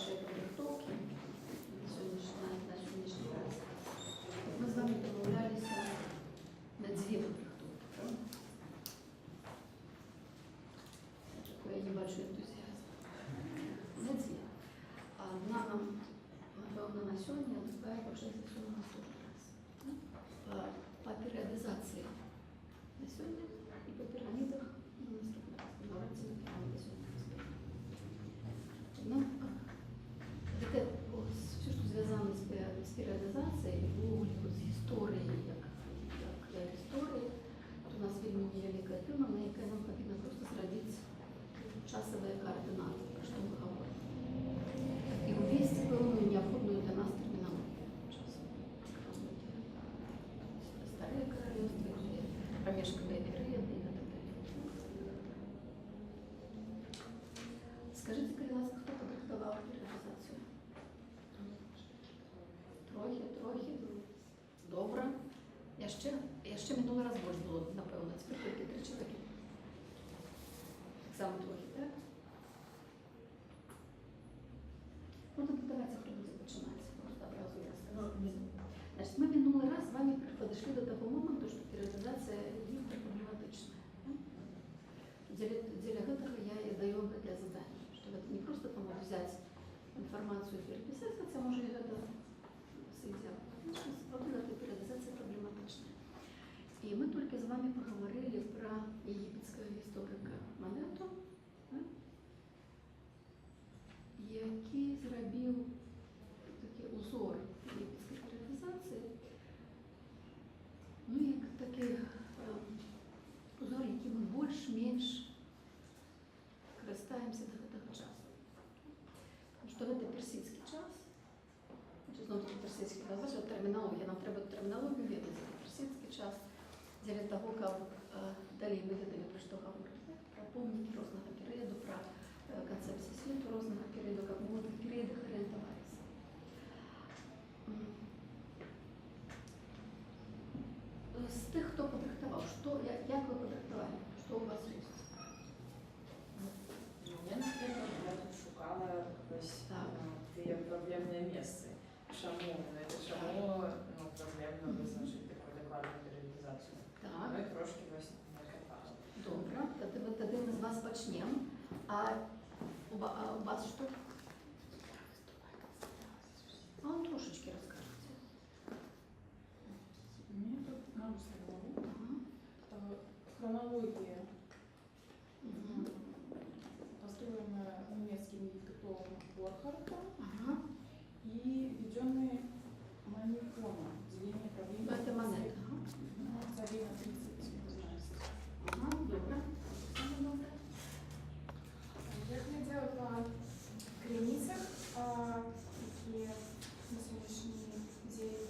вашої підготовки на сьогоднішній раз. Ми з вами домовлялися на дві підготовки, правда? Такой я не бачу ентузіазму. На дві. Одна нам, напевно, на сьогодні, а друга вже за цього наступний раз. По періодизації на сьогодні і по пірамідах на наступний раз. Давайте піраміди сьогодні розберемо. Ну, таке, все, що зв'язано з періодизацією, з історією, як історії, то у нас вельми невелика тема, на якій нам потрібно просто зробити часові координати, про що ми говоримо. І увести певну необхідну для нас термінологію часу. Старе королівство, проміжкові періоди і так далі. Скажіть, будь ласка, хто підготував періодизацію? Трохи. Добре. Я ще минулий раз більше було, напевно, тепер тільки 3 чоловіки. Так само трохи, так? Ну, так давайте, хто буде починати. Просто одразу я скажу. Значить, ми минулий раз з вами подошли до того моменту, що періодизація гібка проблематична. Для этого я и даю вам это задание, что это не просто там взять информацию и переписать, хотя может и это соединять. Вот эта периодизация проблематичная. И мы только с вами поговорили про египетского историка Манету, да? який зробив такий узор єгипетської періодизації, ну як такий узор, який ми більш-менш користаємося до цього часу. Тому що це персидський час, знову таки персидський час, термінологія, нам треба термінологію відати, персидський час, для того, як далі ми видали про що говорити, про помніки різного періоду, про концепції світу різного періоду, як ми в цих періодах орієнтувалися. З тих, хто подрихтував, як ви подрихтували, що у вас є? Я, наприклад, я тут шукала ті проблемні місця. Чому? Чому проблемно визначити таку адекватну періодизацію? Так. Ну і трошки ось накопала. Добре, тоді ми з вас почнемо. А у вас що? А он трошечки розкажете. Мне тут нам хронология, построенная немецким египтологом Борхартом и введенные манифоном, деление проблем. Это монета. Царина 30-12. Добре. Я глядела по границах, какие на сегодняшний день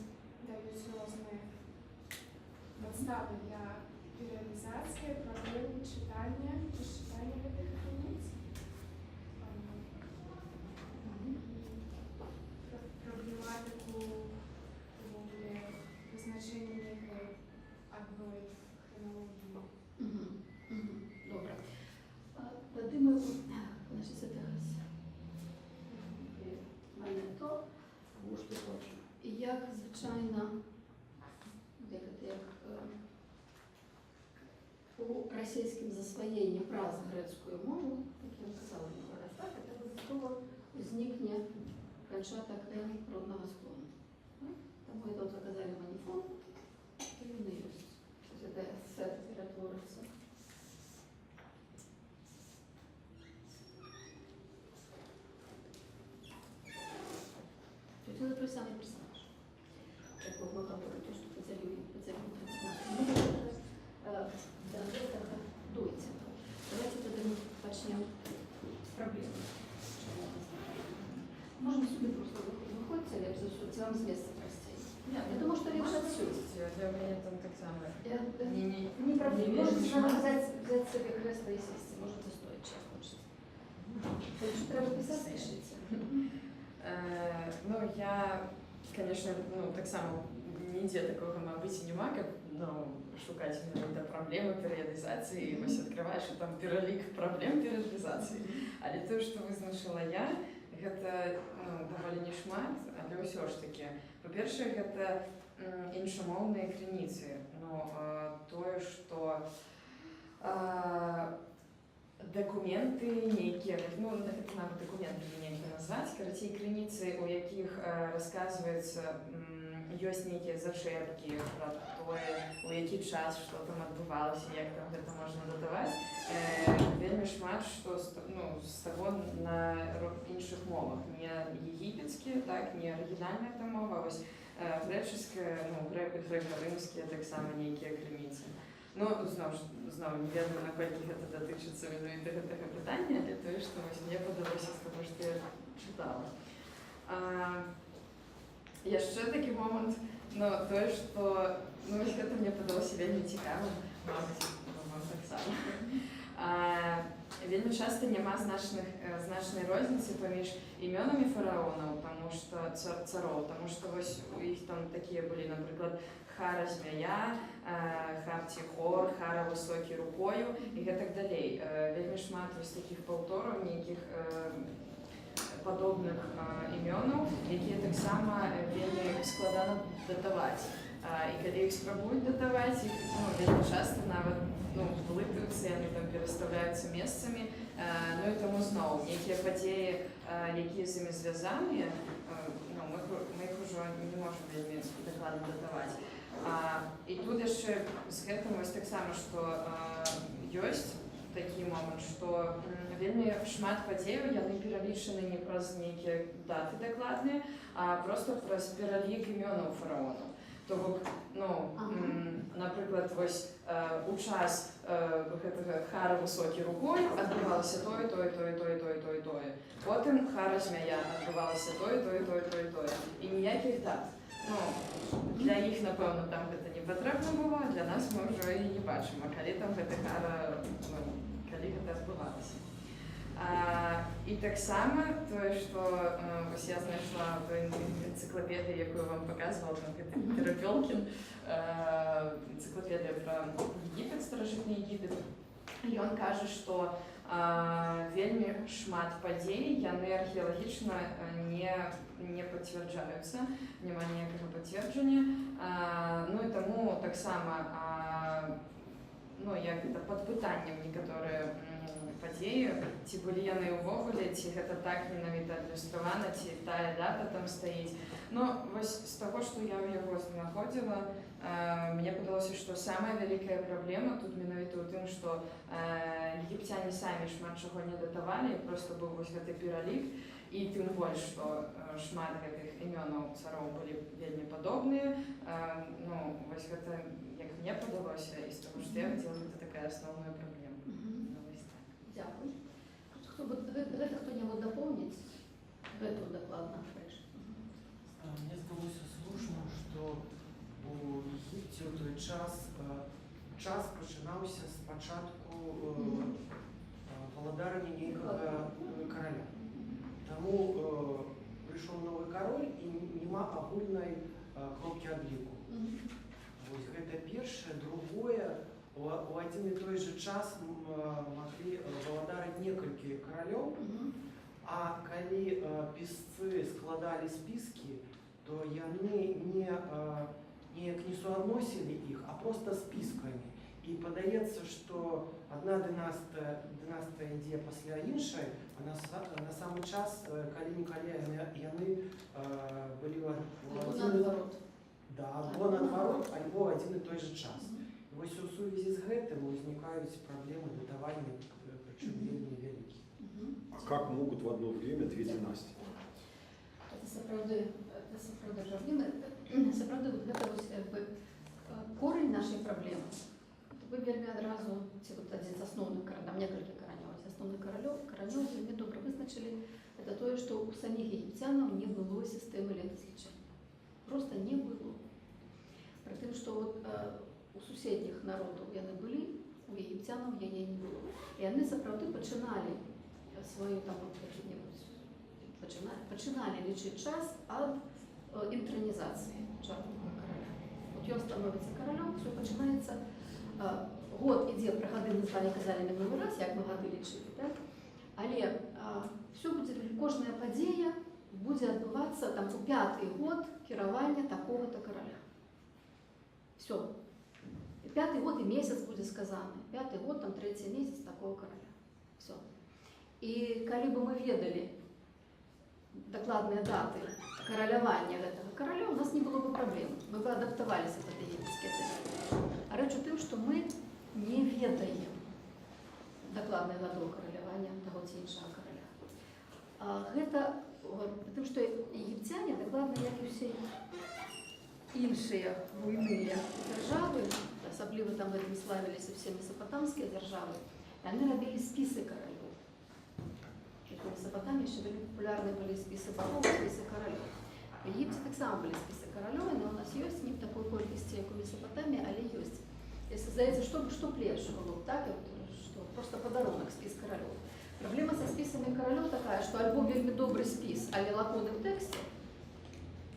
дают серьезные подставы для периодизации, проблемы читания и считания этих границ. Проблематику визначения некой одной хронологии. Добре. Тоді ми, значить, це зараз монето, гушту хочу. І як, звичайно, як у російському засвоєнні фраз грецькою мовою, як я казала, так, це обов'язково зникне початок родного склону. Тому це от заказали маніфон, і він є. Тобто це сет перетвориться. Это твой самый персонаж. Как вы говорите, что поделили 15 дуйте. Давайте тогда мы начнем с проблем. Можем сюда просто выходить, или обзавсюди вам с места простей. Я думаю, что лучше отсюда. Для мене там так само. Не проблема. Можете взять себе кресло и сесть. Можете стоять, чем хочете. Если треба писать, пишите. Ну, я, конечно, так само ніде такого, мабуть, нема, як шукати проблеми періодизації, і ось відкриваєш, що там перелік проблем періодизації. Але те, що визначила я, гэта даволі не шмат, але ўсё ж такі. Па-першае, гэта іншамоўныя крыніцы. Тое, што дакументы нейкія, это нават дакументы нельга назваць, карацей, крыніцы, у якіх расказваецца, ёсць нейкія зачэпкі пра тое, у які час, што там адбывалася, як там гэта можна дадаваць. Вельмі шмат што з таго на іншых мовах. Не егіпецкія, так, не арыгінальная там мова, вось грэчаская, грэка-рымскія таксама нейкія крыніцы. Зноў не ведаю, наколькі гэта датычыцца менавіта гэтага пытання, але тое, што мне падалося з таго, што я чытала. Яшчэ такі момант, тое, што гэта мне падалося вельмі цікавым, вам таксама. Вельмі часта няма значнай розніцы паміж імёнамі фараонаў, цароў, таму што вось у іх там такія былі, напрыклад, Хара змяя, Хаптихор, Хара высокі рукою і гэтак далей. Вельмі шмат вось такіх паўтораў, нейкіх падобных імёнаў, якія таксама вельмі складана датаваць. І калі іх спрабуюць датаваць, іх вельмі часта нават блытаюцца, яны там пераставляюцца месцамі. І таму зноў нейкія падзеі, якія з імі звязаныя, мы іх ужо не можам вельмі дакладна датаваць. І тут яшчэ з гэтым вось таксама, што ёсць такі момант, што вельмі шмат падзеяў, яны пералічаны не праз нейкія даты дакладныя, а проста праз пералік імёнаў фараонаў. То бок, напрыклад, вось у час гэтага Хара высокі рукою адбывалася тое. Потым Хара змяя адбывалася тое. І ніякіх дат. Для іх, напэўна, там гэта не патрэбна было, для нас мы ўжо і не бачым, а калі там гэта Хара, калі гэта адбывалася. І таксама тое, што вось я знайшла в энцыклапедыі, якую вам паказвала, там гэты Перапёлкін, энцыклапедыя пра Егіпет, старажытны Егіпет. Ён кажа, што вельмі шмат падзей, яны археалагічна не пацвярджаюцца, няма ніякага пацверджання. І таму таксама як гэта пад пытаннем некаторыя падзеі, ці былі яны ўвогуле, ці гэта так менавіта адлюстравана, ці тая дата там стаіць. Вось з таго, што я ў яго знаходзіла, мне падалося, што самая вялікая праблема тут менавіта ў тым, што егіпцяне самі шмат чаго не датавалі, проста быў вось гэты пералік, і тым больш, што шмат гэтых імёнаў цароў былі вельмі падобныя. Вось гэта, як мне падалося, і з таго, што я хацела, гэта такая асноўная праблема. Дякую. Гэта хто-небудзь дапоўніць? Гэту дакладна рэч. Мне здалося слушным, што у Егіпце ў той час пачынаўся спачатку валадаранне нейкага караля. Таму прыйшоў новы кароль і няма агульнай кропкі адліку. Вось гэта першае. Другое, у адзін і той жа час маглі валадарыць некалькі каралёў, а калі пісцы складалі спіскі, то яны неяк не суадносілі іх, а проста спіскамі. І падаецца, што адна дынастыя ідзе пасля іншай, а на самы час, калі-нікалі яны былі або наадварот, альбо адзін і той жа час. Вось у сувязі з гэтым узнікаюць праблемы датавання, прычым вельмі вялікія. А как могут в одно время две династии? Это сапраўды жартуем. Сапраўды гэта корень нашай праблемы. Вы вельмі адразу, ці адзін з асноўных каранёў, некалькі каранёў, асноўных каранёў вельмі добра вызначылі. Это тое, што у саміх егіпцянаў не было сістэмы летазлічэння. Просто не было. Пры тым, што у суседніх народаў яны былі, у егіпцянаў яе не было. І яны сапраўды пачыналі сваю там пачыналі лічыць час ад інтранізацыі чарнага караля. Ён становіцца каралём, все пачынаецца, год ідзе, пра гады назвалі, казалі мінулы раз, як мы гады лічылі, так? Але все будзе, кожная падзея будзе адбывацца там у 5-й год кіравання такого-то караля. Все. 5-й год и месяц будет сказаны. 5-й год, там 3-й месяц такого короля. Все. И коли бы мы ведали докладные даты королевания этого короля, у нас не было бы проблем. Мы бы адаптовались под египетские тексты. А речь о том, что мы не ведаем докладные даты королевания того ці іншого короля. Это потому что египтяне докладно, як і всі іншие буйные державы, особливо там в этом славились все месопотамские державы, и они робили списы королев. В Месопотамии еще популярны были списы богов, списы королев. В Египте так само были списы королев, но у нас есть не в такой колькости, как в Месопотамии, але есть. Если здається, что плешь было, так, что просто подарунок спис королев. Проблема со списами королев такая, что альбо вельми добрый спис, але лаконы в тексте,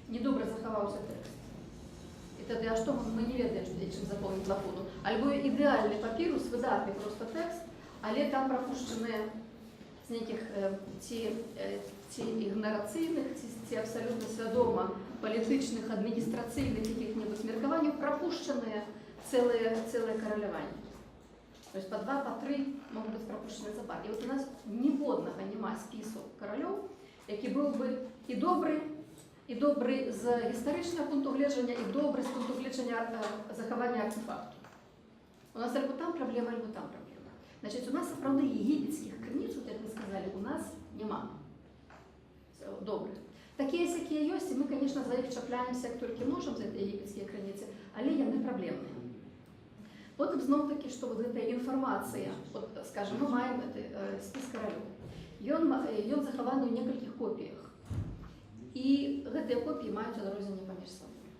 недобре заховался текст. И тогда, а что мы не ведаем, чим заповнить лакуну? Альбо ідеальний папірус, видатний просто текст, але там пропущені з неких ці ігнораційних, ці абсолютно свідомо політичних, адміністраційних яких-нибудь міркувань пропущені ціле королевание. То есть по 2, по 3 могут быть пропущены за бар. И вот у нас ніводного нема спису королів, який був би і добрий з історичного пункту гледження, і добрий з пункту гледження заховання артефакту. У нас або там проблема, або там проблема. Значит, у нас, правда, египетских крыниц, вот как мы сказали, у нас нема. Добре. Такие, всякие есть, и мы, конечно, за них чапляемся, як тільки можем, за эти египетские крыницы, але яны проблемные. Потім знов-таки, що вот эта інформація, от, скажем, ми маємо спис королів, він захований у некільких копіях. І гэтыя копії мають адрозненне паміж собою.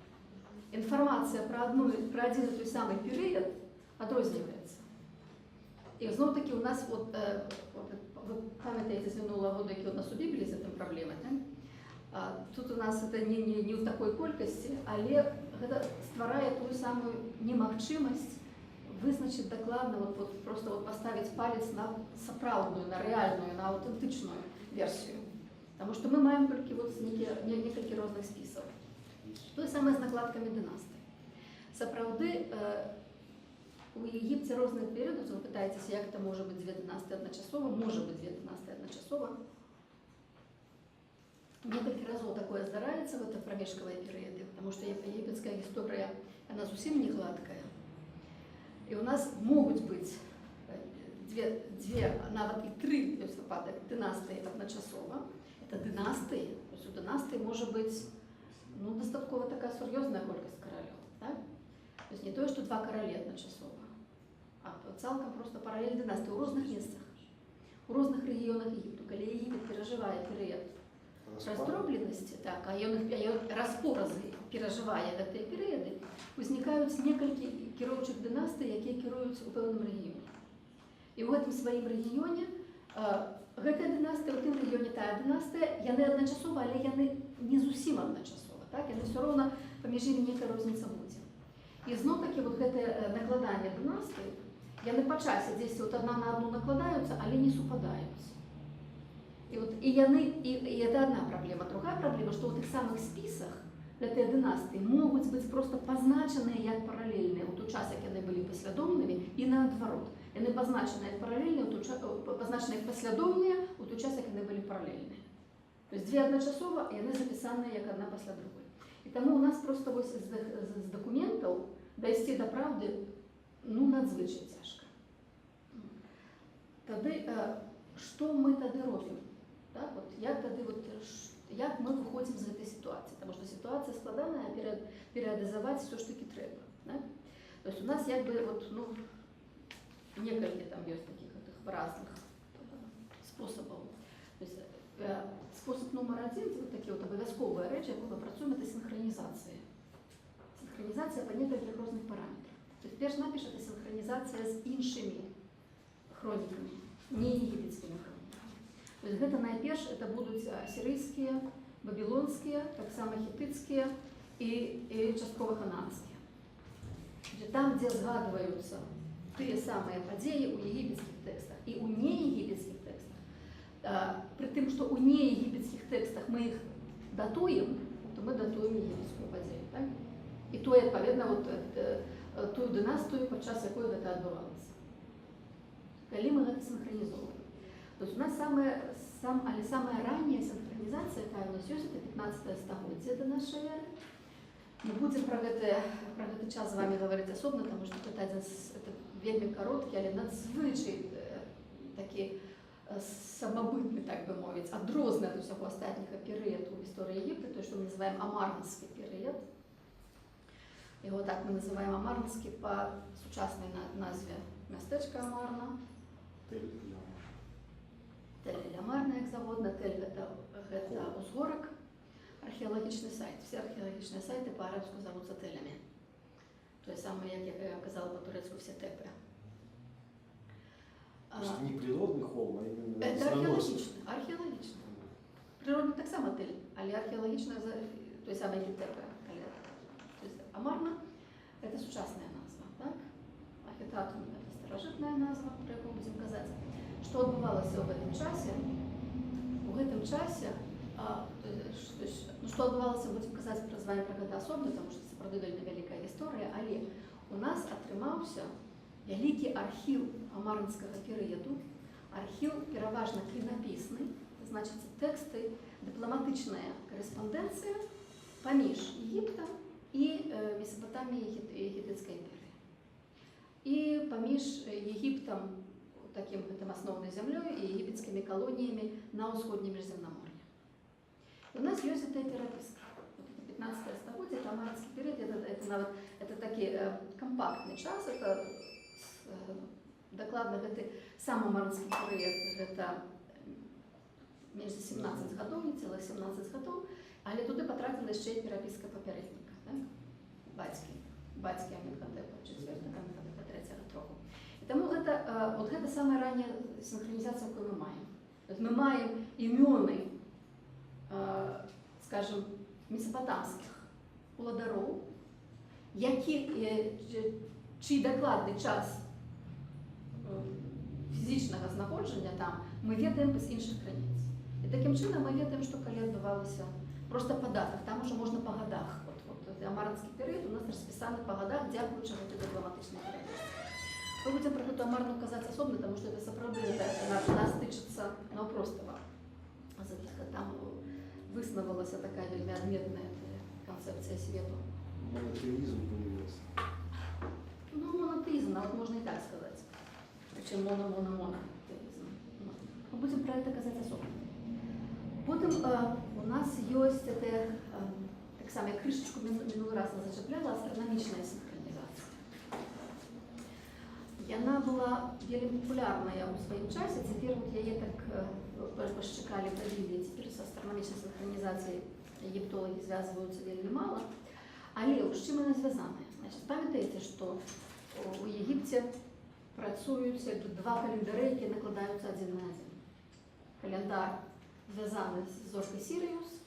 Інформація про один і той самий період адрознюється. І знов-таки у нас, от, ви пам'ятаєте, з минулого года, які у нас у Біблії з цим проблеми, тут у нас це не в такій кількості, але це створює ту саму немагчимість вызначить докладно, просто поставить палец на сапраўдную, на реальную, на аутентичную версию. Потому что мы маем только несколько разных списов. То же самое с накладками династии. Сапраўды, у Египте разных периодов, вы пытаетесь, як это может быть 2 династии одночасово, может быть 2 династии одночасово. Несколько разов такое здарается в это промежковые периоды, потому что египетская история, она совсем не гладкая. И у нас могут быть две, нават и 3 выпадок династии одночасово. Это династии, то есть у династии может быть достатково такая серьезная колькость королев. Так? То есть не то, что 2 короля одночасово, а цілком просто параллель династии у разных местах, у разных регионах Египту. Когда Египет переживает период раздробленности, так, а распоразы переживая эти периоды, возникают несколько кіруючих династий, які керуються у певному регіоні. І в цьому своєму регіоні гэта династія, у тим регіоні та династія, яны одночасово, але яны не зусім одночасово, так? Яны все равно поміж ними некая розниця буде. І знов таки вот гэта накладання династій, яны по часі десь от одна на одну накладаються, але не супадаються. И это одна проблема. Другая проблема, что в этих самых списах этой династии могут быть просто позначенные як параллельные у той час, як они были послідовними, и наоборот. Они позначены як параллельные, позначены як послідовные у той час, як они были параллельные. То есть 2 одночасово, и они записаны як одна після другої. І тому у нас просто ось з документів дойти до правди, надзвичайно тяжко. Тоді, що ми тоді робимо? Так, як ми виходимо з цієї ситуації? Тому що ситуація складана, а періодизувати все ж таки треба. Так? Тобто у нас несколько там є таких разных способів. Тобто, спосіб номер 1, це такі обов'язкові речі, яку ми працюємо, це синхронізація. Синхронізація по нескольких різних параметрах. Тобто, перш-наперш, це синхронізація з іншими хроніками, не єгипетськими хроніками. То есть это найперш, это будут ассирийские, бабилонские, так само хиттитские и частково хананские. Там, где згадываются те самые подеи у египетских текстах и у неегипетских текстах, При тым, што ў неегіпецкіх тэкстах мы іх датуем, то мы датуем егіпецкую падзею. Так? І тое, адпаведна, тую дынастыю, падчас якой гэта адбывалася. Калі мы гэта синхронізоўваем. То есть у нас самая ранняя синхронізацыя, якая у нас ёсць, это 15 стагоддзе да нашай эры. Мы будзем пра гэты час з вами гаварыць асобна, таму што это вельмі кароткі, але надзвычай такі самабытны, так бы мовіць, адрозны ад усяго астатняга перыяду ў гісторыі Егіпта, то, што мы называем амарнскі перыяд. Яго так мы называем амарнскі па сучаснай назве мястэчка Амарна. Тель-Амарна, як заводна. Тель гэта узгорак, археалагічны сайт. Все археалагічныя сайты па-арабску завуцца телямі. Тое самае, як я казала па-турэцку, все тепы. То есть не природный холм, а именно Это снаносный. археалагічны. Природны таксама тель, але археалагічна той самае, як і тепы. То есть Амарна – это сучасная назва, так? Ахетратум – это старажытная назва, про якую будзем казаць. Што адбывалася ў гэтым часе? У гэтым часе, што адбывалася, будзем казаць з вамі пра гэта асобна, таму што сапраўды вельмі вялікая гісторыя, але у нас атрымаўся вялікі архіў амарнскага перыяду, архіў пераважна клінапісны, значыць тэксты, дыпламатычная карэспандэнцыя паміж Егіптам і Месапатаміяй і Егіпецкай імперыяй. І паміж Егіптам, такім гэтым асноўнай зямлёй, і егіпецкімі калоніямі на ўсходнім Міжземнамор'і. У нас ёсць эта перапіска. 15 стагоддзе, это амарнскі перыяд, это такі кампактны час, это дакладна гэты сам амарнскі перыяд, гэта менш за 17 гадоў, не цэлых 17 гадоў, але туды патрапіла яшчэ і перапіска папярэдніка, так? Бацькі Аменхотэпа, 4-га Аменхотэпа, 3-га троху. І таму гэта самая ранняя синхронізацыя, якую мы маем. Мы маем імёны, скажем, месапатамскіх уладароў, чый дакладны час фізічнага знаходжання там мы ведаем з іншых крыніц. І такім чынам мы ведаем, што калі адбывалася проста па датах, там уже можна па гадах. Амарнскі перыяд у нас распісаны па гадах, дзякуючы гэтай дыпламатычнай перапісцы. Мы будзем пра гэту Амарну казаць асобна, таму што это сапраўды нас тычыцца наўпростава. Там выснавалася такая вельмі адметная канцэпцыя свету. Монотеизм появился. Ну, монотэізм, нават можна і так сказаць. Прычым моно-моно-монотэізм. Мы будзем пра гэта казаць асобна. Потым у нас ёсць таксама, я крышачку мінулы раз зачапляла, астранамічная синхронізацыя. Яна была вельмі папулярная ў сваім часе, цяпер яе так пашчакалі, павілі, цяпер з астранамічнай синхронізацыяй егіптолагі звязваюцца вельмі мала. Але з чым яна звязаная? Памятаеце, што у Егіпце працуюць два календары, якія накладаюцца адзін на адзін. Календар звязаны з зоркай Сірыус,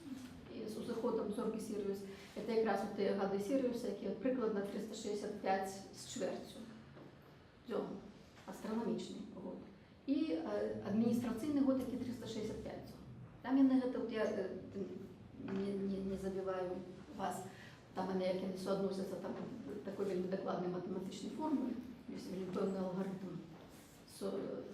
і з узыходам зоркі Сірыус. Это якраз у тыя гады Сірыуса, якія прыкладна 365 з чвэрцю дзён, астранамічны год. І адміністрацыйны год, які 365 дзён. Там яны гэта, я не забіваю вас, там яны суадносяцца такой вельмі дакладнай матэматычнай формулы, ёсць вельмі пэўны алгарытм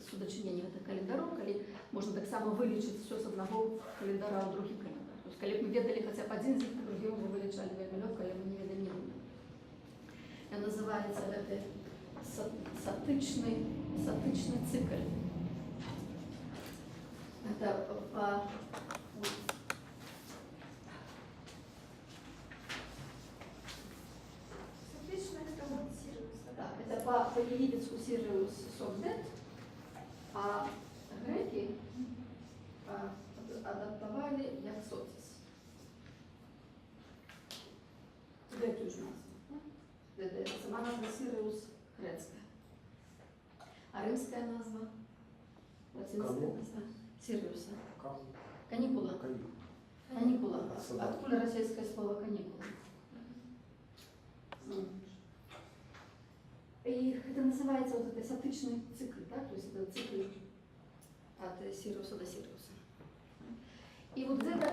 судачынення гэтых календароў, калі можна таксама вылічыць ўсё з аднаго календара ў другі календар. То есть, калі б мы ведалі хаця б адзін з іх, другі мы вылічалі вельмі лёгка, але мы не ведаем ні аднаго. Ён называецца гэты сатычны цыкл. Это это по-египетску Сириус Собдет, а греки адаптовали як Сотис. Гэтую ж назву. Сама назва Сириус грецкая. А римская назва? Латинская назва? Сириуса. Каникула. Каникула. Откуда российское слово каникула? И это называется вот этот сатычный цикл, да? То есть это цикл ад Сірыуса да Сірыуса. І вот гэта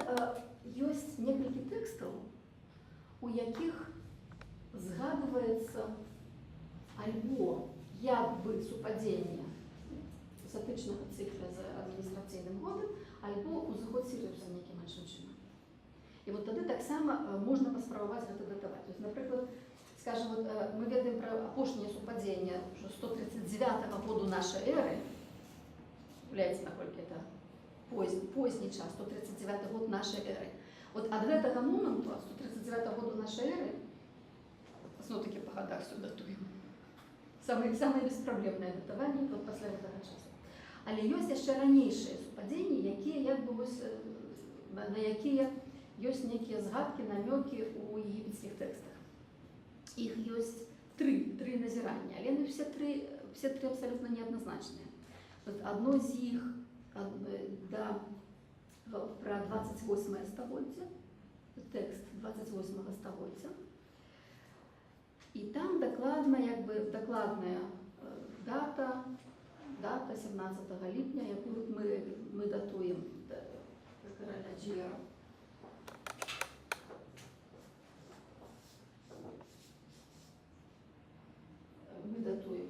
ёсць некалькі тэкстаў, у якіх згадваецца альбо як бы супадзенне сатычнага цыкла з адміністрацыйным годам, альбо ўзыход Сірыуса нейкім іншым чынам. І вот тады таксама можна паспрабаваць гэта датаваць. То есть, напрыклад, скажем, вот, мы ведаем пра апошняе супадзенне 139 году нашай эры. Уявляеце, наколькі это позні час, 139 год нашай эры. Вот ад гэтага моманту, ад 139 году нашай эры, зноў-такі па гадах сюды датуем. Самае беспраблемнае датаванне вот пасля гэтага часу. Але ёсць яшчэ ранейшыя супадзенні, якія як бы вось, на якія ёсць нейкія згадкі, намёкі ў егіпецкіх тэкстах. Іх ёсць тры назірання, але яны все тры абсалютна неадназначныя. Вот адно з іх пра 28 стагоддзя, тэкст 28 стагоддзя. І там дакладная дата 17 ліпня, якую мы датуем караля Джіара. Мы датуем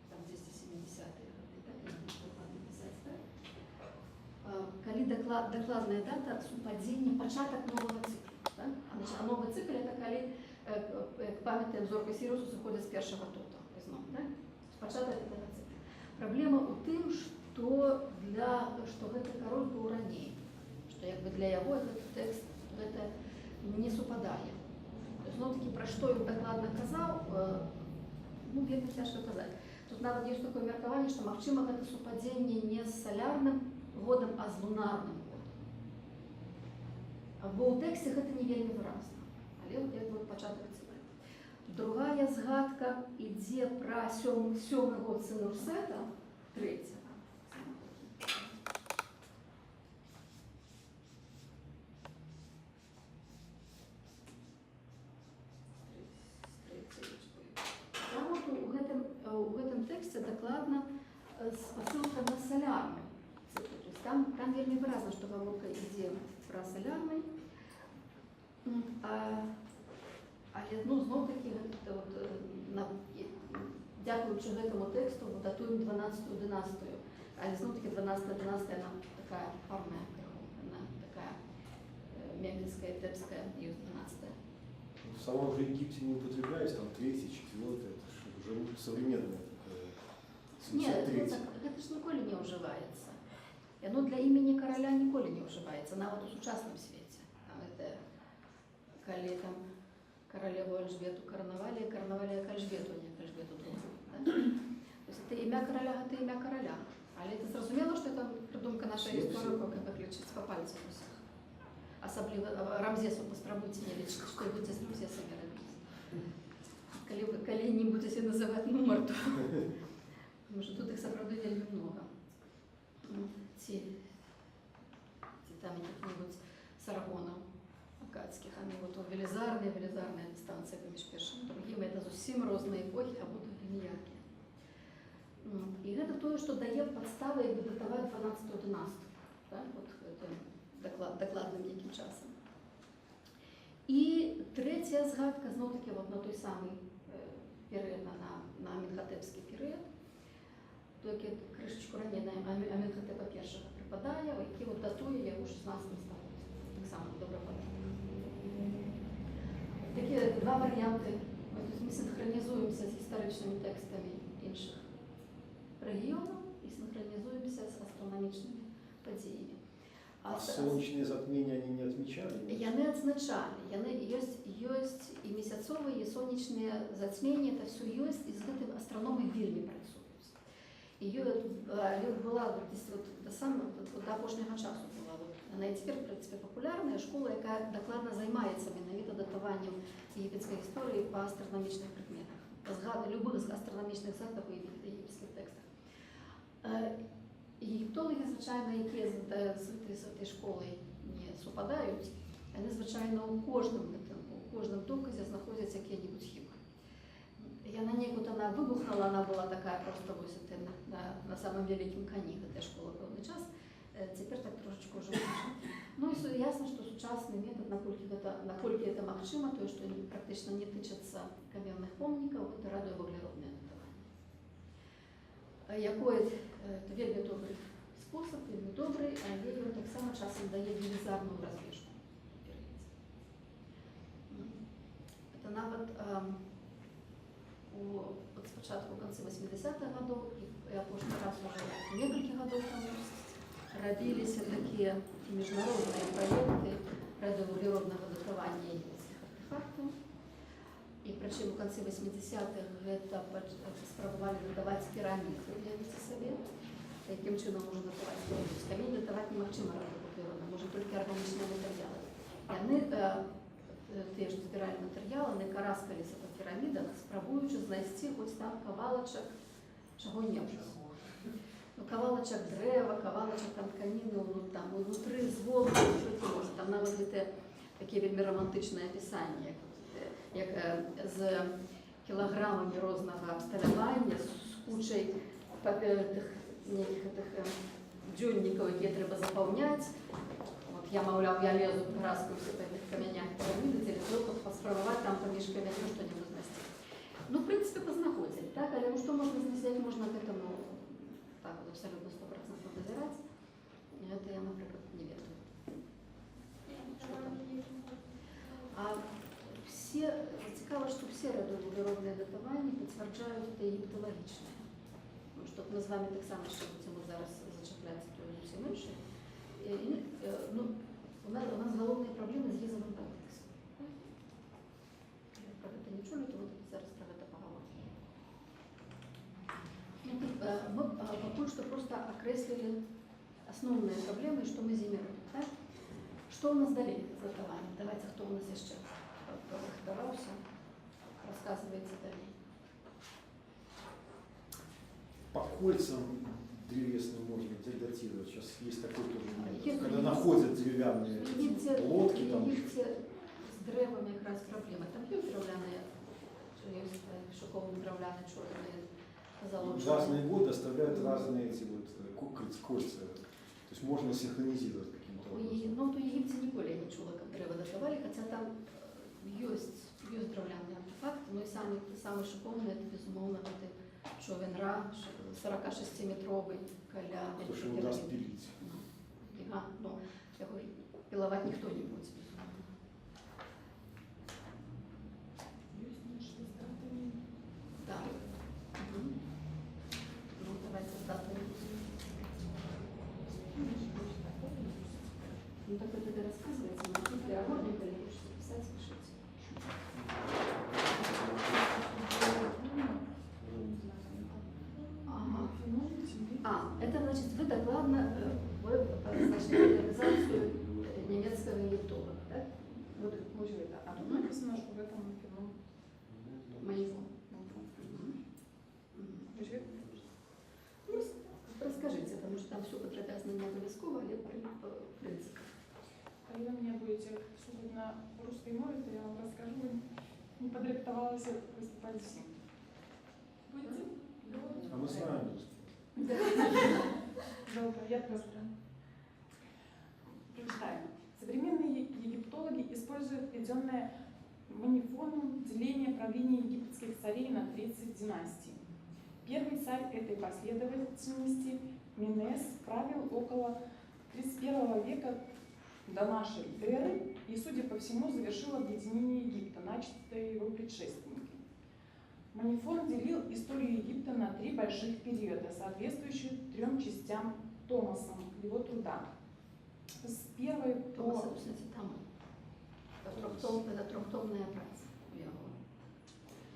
там 270-е годы, калі дакладная дата супадзення пачатак новага цыкла. Да? А новы цыкл это калі, як памятаем, зорка Сірыуса сыходзіць з першага тота зноў, да? Пачатак гэтага цыкла. Праблема ў тым, што гэты кароль быў раней, што як бы для яго гэты тэкст гэта не супадае. Зноў-такі, пра што ён дакладна казаў, вельмі цяжка казаць. Тут нават ёсць такое меркаванне, што магчыма гэта супадзенне не з салярным годам, а з лунарным годам. Бо ў тэксце гэта не вельмі выразна, але вот як бы пачатак цыкла. Другая згадка ідзе пра сёмы год Сенурсета, трэця. У гэтым тэксце дакладна спасылка на салярны цыкл. Там вельмі выразна, што гаворка ідзе пра салярны. Але зноў-такі дзякуючы гэтаму тэксту датуем 12-ю дынастыю. Але зноў-такі 12-я дынастыя она такая парная, она такая мемфисская, тепская, и 12-я. В самом же Египте не употребляется, там 3-й, 4-й, это уже современное такое. Нет, это ж ніколі не ўжываецца. Яно для імені караля ніколі не ўжываецца, нават у сучасным свеце. Калі там каралеву Альжбету карнавалі як Альжбету, не як Альжбету другую. То есть это імя караля, гэта імя караля. Але это зразумела, што это прыдумка нашай гісторыі, як лічыць па пальцах усіх. Асабліва Рамзесу паспрабуйце не лічыць, што будзе з Рамзесамі рабіць. Калі не будзеце называць нумар, то потому что тут их сапраўды вельмі много. Ці там якіх-небудзь Саргонаў акадскіх, а вот велізарныя дистанцыі паміж першым і другім, это зусім розныя эпохі, або ніякія. І гэта тое, што дае падставы як бы датаваць 12-ю дынастыю, так? Вот дакладным нейкім часам. І трэцяя згадка зноў-такі вот на той самы перыяд, на Аменхотепскі перыяд, толькі крышачку раней на Аменхотепа першага прыпадае, які вот датуе яго 16 стагоддзя. Таксама добра памятаю. Такія два варыянты. Мы синхронізуемся з гістарычнымі тэкстамі іншых рэгіёнаў і синхронізуемся з астранамічнымі падзеямі. А солнечные затмения они не отмечали? Яны адзначалі. Яны ёсць і месяцовыя, і сонечныя зацьменні, это все ёсць, і з гэтым астраномы вельмі працуюць. І была до апошняга часу была. Она і цяпер, в прынцыпе, папулярная школа, якая дакладна займаецца менавіта датаваннем егіпецкай гісторыі па астранамічных прыкметах, па любых астранамічных згадках у егіпецкіх тэкстах. Егіптолагі, звычайна, якія з гэтай школай не супадаюць, яны, звычайна, у кожным доказе знаходзяць якія-небудзь хібы. Я на ней вот она выбухнула, она была такая просто высоты на самом великим коні, де школа певний час. Тепер так трошечку вже менше. Ну і ясно, що сучасний метод, накольки це максима, то, що практично не тичаться кам'яних помників, це радіовуглеродне датування. Який це вельми добрий спосіб, вельми добрий, але його так само часом дає велізарну розбіжку. Це навіть от спочатку в конце 80-х годов, и прошлый раз уже несколько годов тому родились такие международные проекты радиоуглеродного датования египетских артефактов. И причем в конце 80-х это спробовали датовать керамику, уявите себе. Таким чином можно датовать керамику. Камень датовать не максимум радиоуглеродно, можно только органичные материалы. И они теж збирали матеріали, не караскалися по пірамідах, спробуючи знайти хоч там кавалочок чого-небудь. Ну, кавалочок дерева, кавалочок там тканини, ну, там, внутри зволу, що може. Там навіть таке вельми романтичне описання, як з кілограмами різного сталювання, з кучою дзьонників, які треба заповняти. Я, мовляв, я лезу, раскаюсь по этих каменях пирамиды, телескопов, поспробовать там поміж каменем что-нибудь знайти. Ну, в принципе, познаходили, так? Але ну, что можно знайти, можно к этому так вот абсолютно 100% доверять. Это я, например, не веду. А все, цікаво, що всі радіовуглеродні датування підтверджують єгиптологічне. Ну, щоб ми з вами так само ще будемо зараз зачеплятися, то і всім іншим. Ну, у нас головные проблемы с язовым комплексом. Про это не чули, то вот зараз про это поговорим. Мы пока что просто окреслили основные проблемы, что мы зимируем. Так? Что у нас дали за датование? Давайте, кто у нас еще прорахтовался, рассказывайте далее. По кольцам древесным можно датировать. Сейчас есть такой тоже метод. Есть, Когда есть. находят деревянные лодки, там З деревами якраз проблема. Там є дерев'яні, що є шоковні дерев'яні, чорні, в залучені. разные годы оставляют разные эти вот кольца. То есть можно синхронизировать каким-то образом. Ну, то Єгипті ніколи я не чула, як дерева датували, хоча там є дерев'яні артефакти, ну і самий шоковний, це, безумовно, човен Ра, 46-метровий, каля. То, что его даст пилить. Ну, пиловать никто не будет. Да. Ну, давайте с датой. Ну, так вот это рассказывается, но для охотника или хочется писать, пишите. Ага. Это значит, вы докладно значит, реализацию немецкого египтолога, да? Вот, может, это Тут написано, что в этом кино. моего. Расскажите, потому что там все подробно не обовязково, але в принципе. Когда вы меня будете слушать на русской мове, то я вам расскажу. Не подрихтовалась выступать всем. Будете? А мы знаем. Добро, я просто. Прочитаем. Современные египтологи используют введенное манифоном деление правления египетских царей на 30 династий. Первый царь этой последовательности, Менес, правил около 31 века до нашей эры и, судя по всему, завершил объединение Египта, начатое его предшественниками. Манифон делил историю Египта на 3 больших периода, соответствующих 3 частям Томасом его труда. С первой по... Томаса, кстати, там. Это трехтомная праца.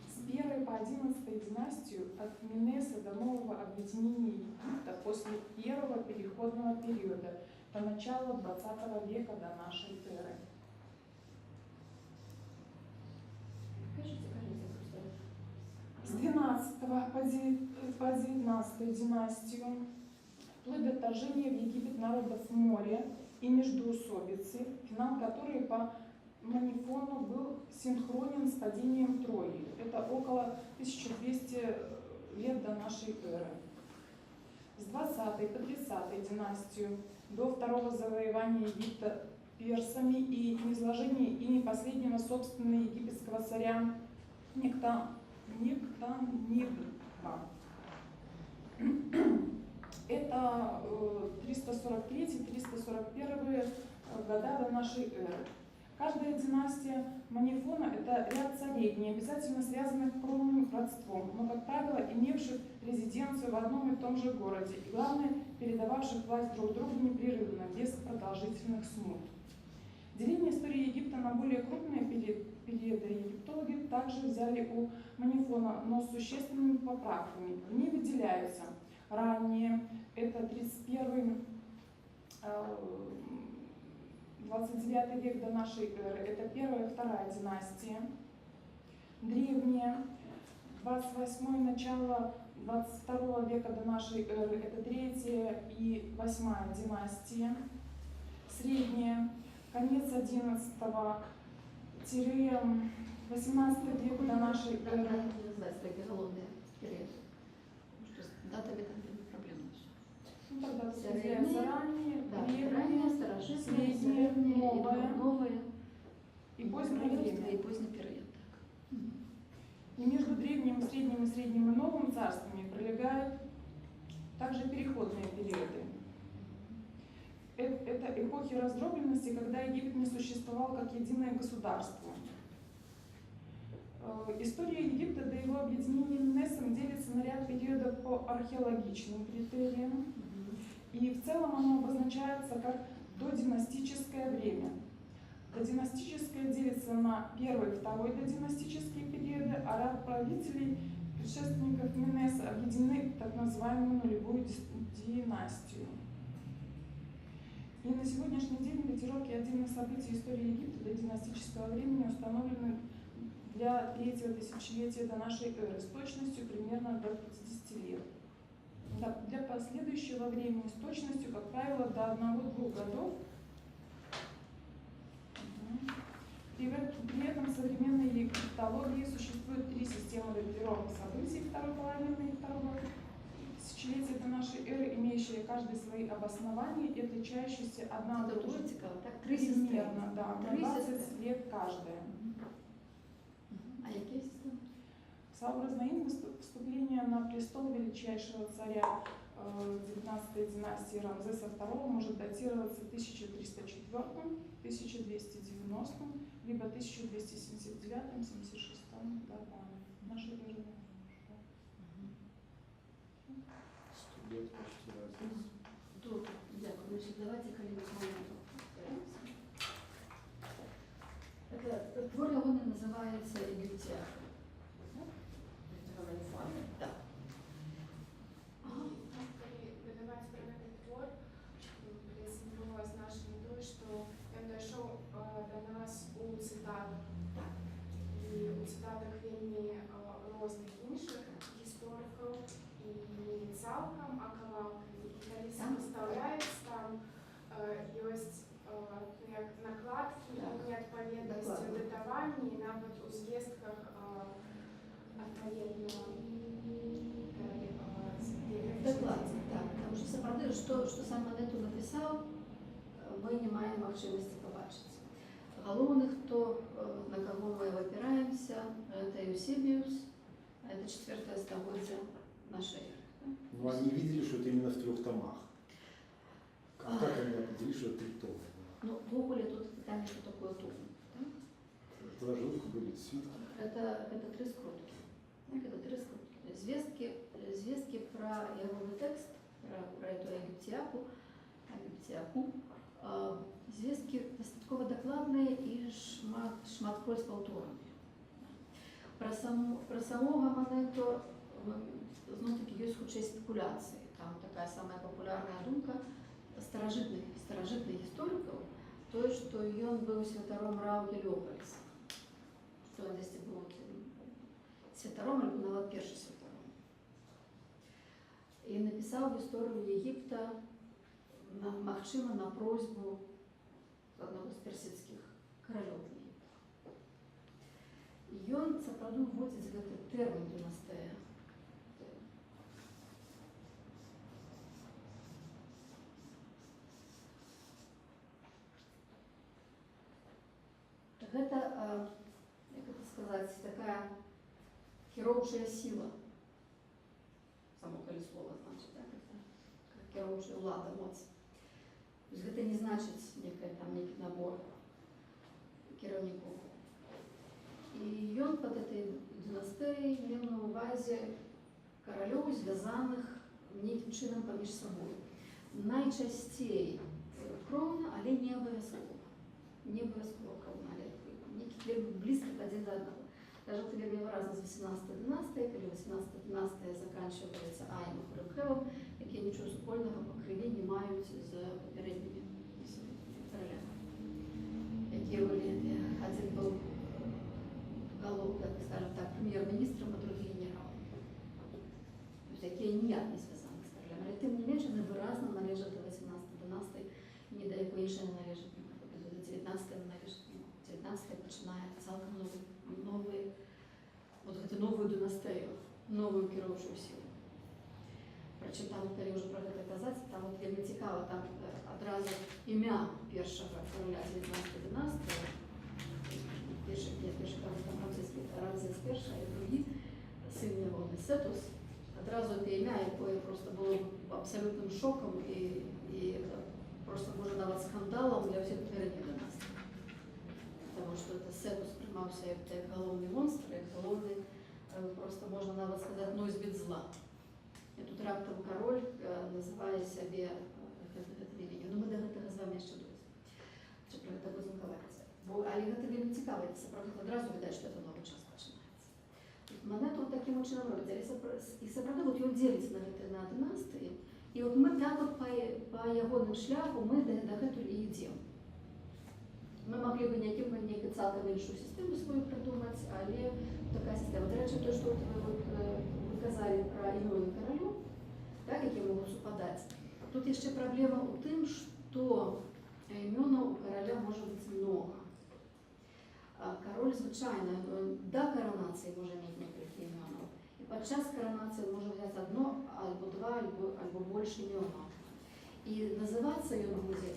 С 1 по 11 династию от Менеса до нового объединения Египта после первого переходного периода до начала 20 века до нашей эры. С 12 по 19 династию, вплоть до вторжения в Египет народов моря и междоусобицы, финал которой по манифону был синхронен с падением Трои. Это около 1200 лет до нашей эры. С 20 по 30 династию до второго завоевания Египта персами и низложения ими последнего собственного египетского царя Нектанидба. Это 343-341 года до нашей эры. Каждая династия манифона – это ряд царей, не обязательно связанных кровным родством, но, как правило, имевших резиденцию в одном и том же городе и, главное, передававших власть друг другу непрерывно, без продолжительных смут. Деление истории Египта на более крупные периоды египтологи также взяли у манифона, но с существенными поправками. В ней выделяются ранние, это 31-29 век до нашей эры, это первая и вторая династия. Древние, 28 начало 22 века до нашей эры, это третья и 8 династия. Средняя, конец 11-18 века до нашей эры. Не называется такие голодные периоды. Потому что с датами там проблемы. Ну, тогда Средние, выделяется ранние, Да, древние, раннее, старожитное, среднее, среднее, новое новое, и позднее время. и поздний период. Так. И между древним, средним и новым царствами пролегают также переходные периоды. Это эпохи раздробленности, когда Египет не существовал как единое государство. История Египта до его объединения Несом делится на ряд периодов по археологическим критериям. И в целом оно обозначается как додинастическое время. Додинастическое делится на первый и второй додинастические периоды, а ряд правителей, предшественников Менеса, объединены в так называемую нулевую династию. И на сегодняшний день датировки отдельных событий истории Египта до династического времени установлены для третьего тысячелетия до нашей эры с точностью примерно до 50 лет. Для последующего времени с точностью, как правило, до 1-2 годов. При этом в современной египтологии существует 3 системы датировок событий второй половины и второго тысячелетия до нашей эры, имеющие каждый свои обоснования и отличающиеся одна Это от тоже другой цікаво. Так, три системи. примерно, да, на 20 лет каждая. А які системи? Сообразно им вступление на престол величайшего царя 19-й династии Рамзеса II может датироваться 1304, 1290, либо 1279-76 годами нашей эры. 100 лет почти разница. Добре, дякую. Значить, давайте коли-нибудь моменту разберемся. Это твор його не називається Египтиаком. Да. Коли выдавать про этот твор, присоединилась с нашей метой, что он дошел до нас у цитатах. І у цитатах вельми різних інших істориків, і не цілком, а кавалками. І коли сопоставляється, там є як накладки, неотповідності у датуванні, і навіть у звістках відповідно Докладно, так. Тому що справді, що сам Манету написав, ми не маємо можливості побачити. Головне, на кого мы опираемся, это Евсебиус, это 4 столетие нашей эры. Ну, они видели, что это именно в 3 томах. Как они определили, что это 3 тома? Ну, в Гоголе тут питание, что такое том. Да? Это ложилки были, свитки. Это 3 скрутки. Это 3 скрутки. Звестки про его текст, про эту Египтиаку, звестки достатково докладные и шматкой с повторами. Про самого Манету, ну, таки есть худшие спекуляции. Там такая самая популярная думка старожитных историков, то, что он был святаром Рау Гелиополиса. Что он здесь был святаром, или нават перший святаром. И написал историю Египта, магчыма на просьбу одного из персидских королев Египта. ён сапраўды ўводзіць гэты тэрмін дынастыя. Гэта, як это сказаць, такая кіроўчая сіла. Само калі слова значыць, так? Это кіроўчая ўлада, моц. То есть гэта не значыць некі набор кіраўнікоў. І ён пад этой дынастыяй меў на ўвазе каралёў, звязаных нейкім чынам паміж сабой. Найчасцей кроўна, але не абавязкова. Не абавязкова кроўна, але нейкіх блізкіх адзін да аднаго. Даже вот вельмі выразна з 18 дынастыі, калі 18 дынастыя заканчиваецца Аем і Хорэмхебам, якія нічого супольнага па крыві не маюць з папярэднімі каралямі. Якія былі, адзін быў скажем так, прем'єр-міністром, а другі генералом. Тобто, якія ніяк не зв'язані з королями. Але тим не менше, вони виразно належать до 18 династії, ні до якої ще не належать, до 19 не належать. 19 починає цілком нову династію, нову керуючу силу. Причому там, коли вже про це казати, там от вельми цікаво, там одразу ім'я першого короля 19 династії, перший Рамзес I, і другий, син його Сетус, одразу це ім'я, яке просто було абсолютним шоком і просто, може, навіть скандалом для всіх попередніх династій. Тому що Сетус приймався як головний монстр, як головний, просто можна навіть сказати, носьбіт зла. І тут раптом король називає себе великим. Ну, ми до цього з вами ще дойдемо. Чи про це будемо говорити. Але це вельми цікаво, це правда одразу видать, що це новий час починається. Монету таким чином робиться. І справді, от він ділиться на династії, і от ми так от по ягоним шляху ми до цього і йдемо. Ми могли б неяку цілком іншу систему свою придумати, але така система. До речі, те, що ви казали про ім'я королю, так, які можуть супадати, тут є ще проблема у тим, що ім'я у короля може бути много. Король, звичайно, до коронації може мати некілька імен. І під час коронації може взяти одно, або два, або більше імен. І називатися він буде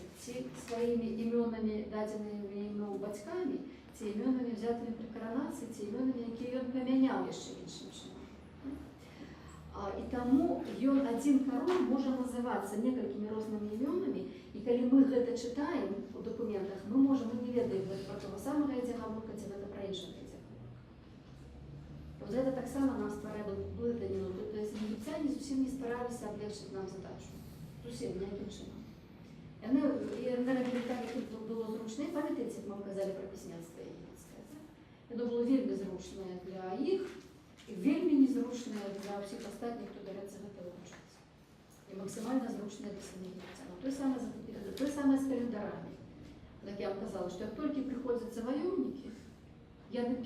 своїми іменами, даденими йому батьками, ті іменами, взятими при коронації, ті іменами, які він поміняв ще іншим чином. І тому один король може називатися некількими різними іменами, і коли ми це читаємо у документах, ми можемо не ведати про того самого Едігаворка, чи про іншого Едігаворка. Тобто це так само нам створило блиданину. Тобто єгиптяни зовсім не старалися облегчити нам задачу. Зовсім ніяким чином. І вони робили так, як було зручно. Пам'ятаєте, як ми казали про письменство єгипетське? Це було вельми зручно для їх, і вельми незручно для всіх остальних, хто береться це вивчати. І максимально зручно для самих єгиптян. То саме з календарами. Як я вам казала, що як тільки приходять завойовники,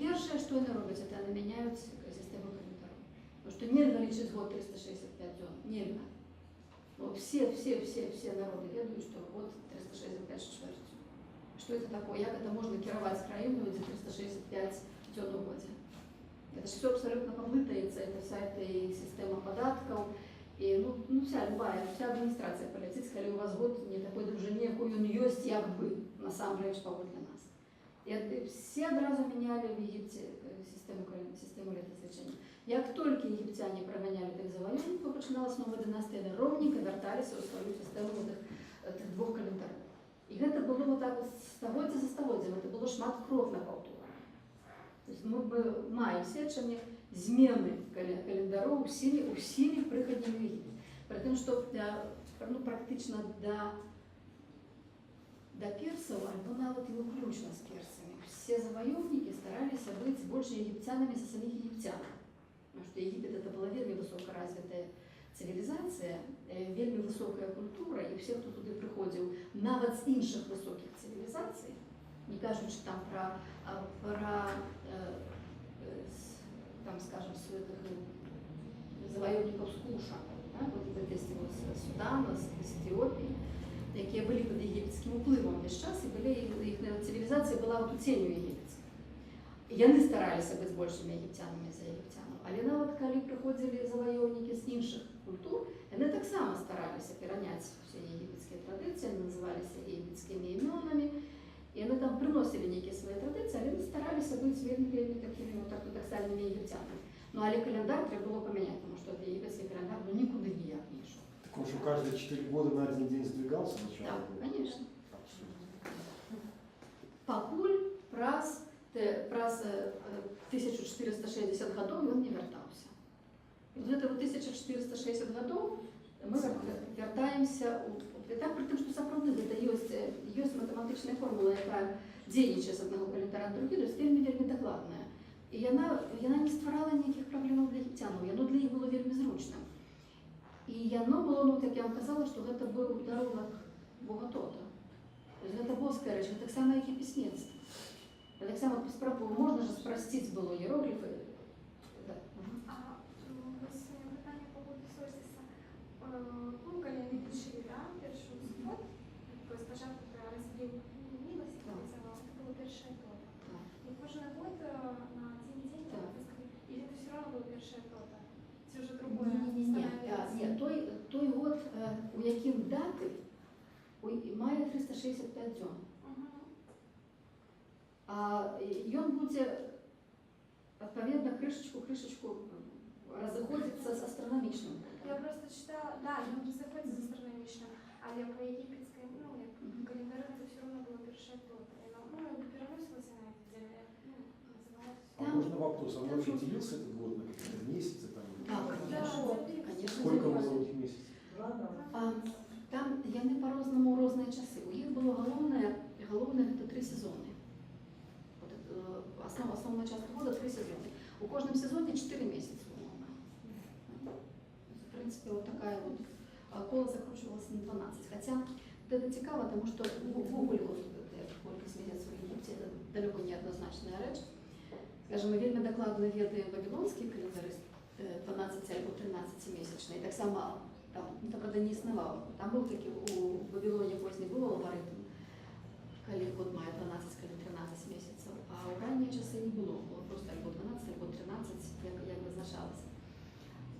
перше, що вони роблять, це вони міняють систему календару. Тому що нельзя лічити год 365 днів. Нельзя. Но все народы ведают, что вот 365 четверть. Что это такое? Как это можно керовать краину за 365 дней в году? Это же все абсолютно поплытается, это вся эта и система податков, и вся любая, вся администрация полицейская, у вас год не такой дружине, какой он есть, як бы, на самом деле, что для нас. И все одразу меняли в Египте систему летосвечения. Як тільки єгиптяни проганяли тих завойовників, починалася нова династія, вони ровненько верталися у свою систему тих двох календарів. І це було так стагоддя за стагоддям, це було шматкровна халтура. Тобто ми маємо свідчення зміни календару усіми приходами в Єгипет. При тому, що практично до персів, або навіть і включно з персами, всі завойовники старалися бути більше єгиптянами за самих єгиптян. Потому что Египет это была вельми высокоразвитая цивилизация, вельми высокая культура, и все, кто туда приходил, навіть з інших високих цивілізацій, не кажучи там про там, скажем, завойовников с Куша, да, вот з Судана, з Ефіопії, які були під єгипетським впливом весь час, і їхня цивілізація була от у тінню єгипетською. яны стараліся быць большымі егіпцянамі за егіпцянаў. Але нават калі прыходзілі заваёўнікі з іншых культур, яны таксама стараліся пераняць усе егіпецкія традыцыі, яны называліся егіпецкімі імёнамі, і яны там прыносілі нейкія свае традыцыі, але яны стараліся быць вельмі такімі ортодоксальнымі егіпцянамі. Ну, але календар трэба было памяняць, тому што егіпецкі календар нікуды ніяк не ішоў. Так он что, каждые 4 года на один день сдвигался начало? Так, конечно. Пакуль праз 1460 гадоў ён не вяртаўся. І вот гэта 1460 гадоў мы вяртаемся так, пры тым, што сапраўды гэта ёсць матэматычная формула, якая дзейнічае з аднаго календара на другі, то есть вельмі дакладная. І яна не стварала ніякіх праблемаў для егіпцянаў, яно для іх было вельмі зручным. І яно было, ну, як я вам казала, што гэта быў дарунак Бога Тота. То есть гэта боская рэч, гэта таксама як і пісьменства. Таксама можна ж спрасціць было іерогліфы. А ось питання по поводу Сольстиса. Кунка не пишили, да, першу субботу. Тобто спочатку розділ милості, це було перше тота. І кожен год на один день, или это все равно было перше тота? Це вже другое становится? Ні, той год, у яким дати, мае 365 дзён. А ён будзе, адпаведна, крышачку разыходзіцца з астранамічным. Я просто читала, да, он разыходзіцца з астранамічным, але по египетской, ну, як календарю это все равно было першее тота. Ну, переносилось на это дело, называлось. А можно вопрос, а он вообще делился этот год на какие-то месяцы? Там, Конечно. Сколько было этих месяцев? Там яны по-рознаму ў розныя часы. У іх было галоўнае гэта 3 сезоны. Основная частка года 3 сезоны. У кожным сезоне 4 месяца, умовно. В принципе, вот такая вот коло закручивалась на 12. Хотя это цікаво, тому що в Google колькість месяцев в Египте это далеко не однозначная речь. Скажем, мы вельмі докладно ведаем вавилонские календари 12 або 13-месячные. Так само там, это, правда, не існувало. Там был таки у Вавилоне поздний был алгоритм, коли год має 12, коли 13 месяцев, а у ранние часы не было. Было просто або 12, або 13, як визначалось.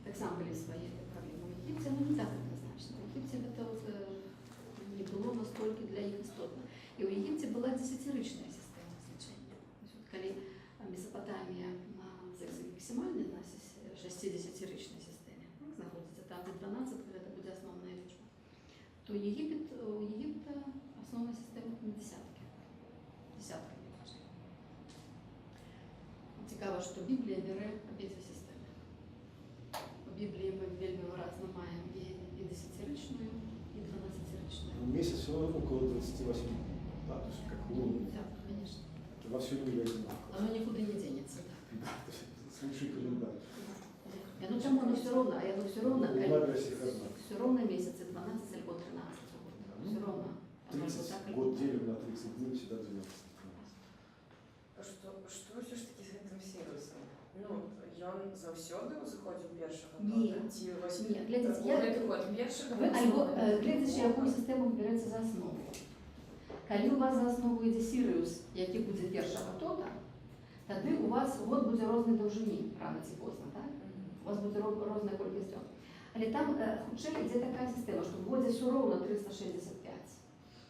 Так само были свои проблемы. В Египте оно не так однозначно. В Египте это вот не было настолько для их истотно. И у Египте была десятиричная система значения. То есть, вот, коли Месопотамия максимальной на 60-ричной системе находится, там где 12, когда это будет основная личба, то у Египта основная система на десятки. Десятками важно. Цікаво, що Біблія бере обидві системи. У Біблії ми вельми виразно маємо і 10-річну, і 12-річну. Месяц все равно около 28, да, то есть как лунный. Да, конечно. Это во всем мире одинаково. Оно никуда не денется. Да, то есть лучший календарь. Ну там оно все равно, все равно месяцы 12 або 13. Все равно. 30 год делим на 30 дней, всегда 12. Што ўсё ж такі з гэтым Сірусам? Ну, ён заўсёды узыходзіў першага Ні. тота? Ці вось Ні, глядзіце, я- гэты год першага? Альбо глядзячы, якую сістэму берецца за аснову. Калі у вас за аснову ідзе Сірыус, які будзе першага тота, тады у вас год будзе рознай даўжыні, рана ці позна, так? У вас будзе розная колькасць дзён. Але там хутчэй ідзе такая сістэма, што в годзе ўсё роўна 365.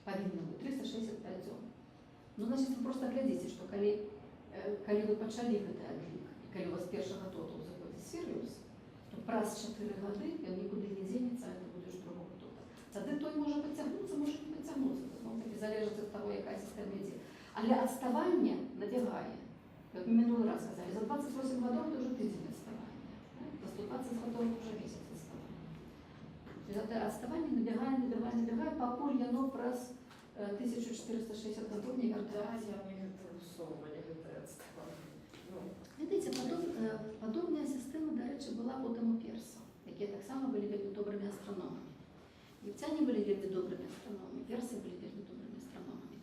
Павінна быць 365 дзён. Ну, значит, вы просто глядзіце, што калі вы пачалі гэты адлік, і калі у вас першага тота заходзіць Сірыус, то праз 4 гады ён нікуды не дзенецца, а это будзе ж другога тота. Тады той можа пацягнуцца, можа не пацягнуцца. Зноў-такі залежыць ад таго, якая сістэма ідзе. Але адставанне набягае. Як мы мінулы раз сказалі, за 28 гадоў это уже тыдзень адставання. За 120 гадоў уже месяц адставання. Гэта адставанне набягае, пакуль яно праз 1460 гадоў не вяртаецца. Видите, подобная система, до речі, була потім у персів, які так само були вельми добрими астрономами. Єгиптяне були вельми добрими астрономами, перси були вельми добрими астрономами.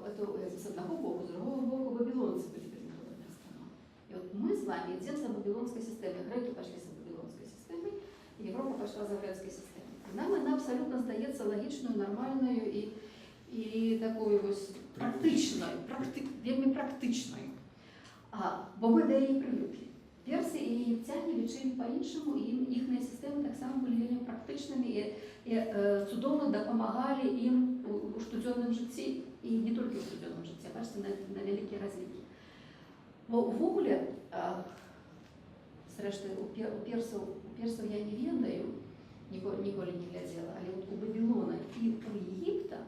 Это с одного боку, с другого боку вавилонцы были вельми добрыми астрономами. И вот мы с вами идем за вавилонской системой. Греки пошли за вавилонской системой, Европа пошла за грецкой системой. И нам она абсолютно сдается логичную, нормальную и такую вот вельми практичную. Бо ми до її привикли. Перси і єгиптяни лічили по-іншому, і їхні системи так само були вельми практичними і цудовно допомагали їм у щоденному житті, і не тільки у щоденному житті, а бачите, на великі розліки. Бо ввогуле, зрештою, у персів я не ведаю, ніколи не глядела, але от у Вавилона і у Єгипта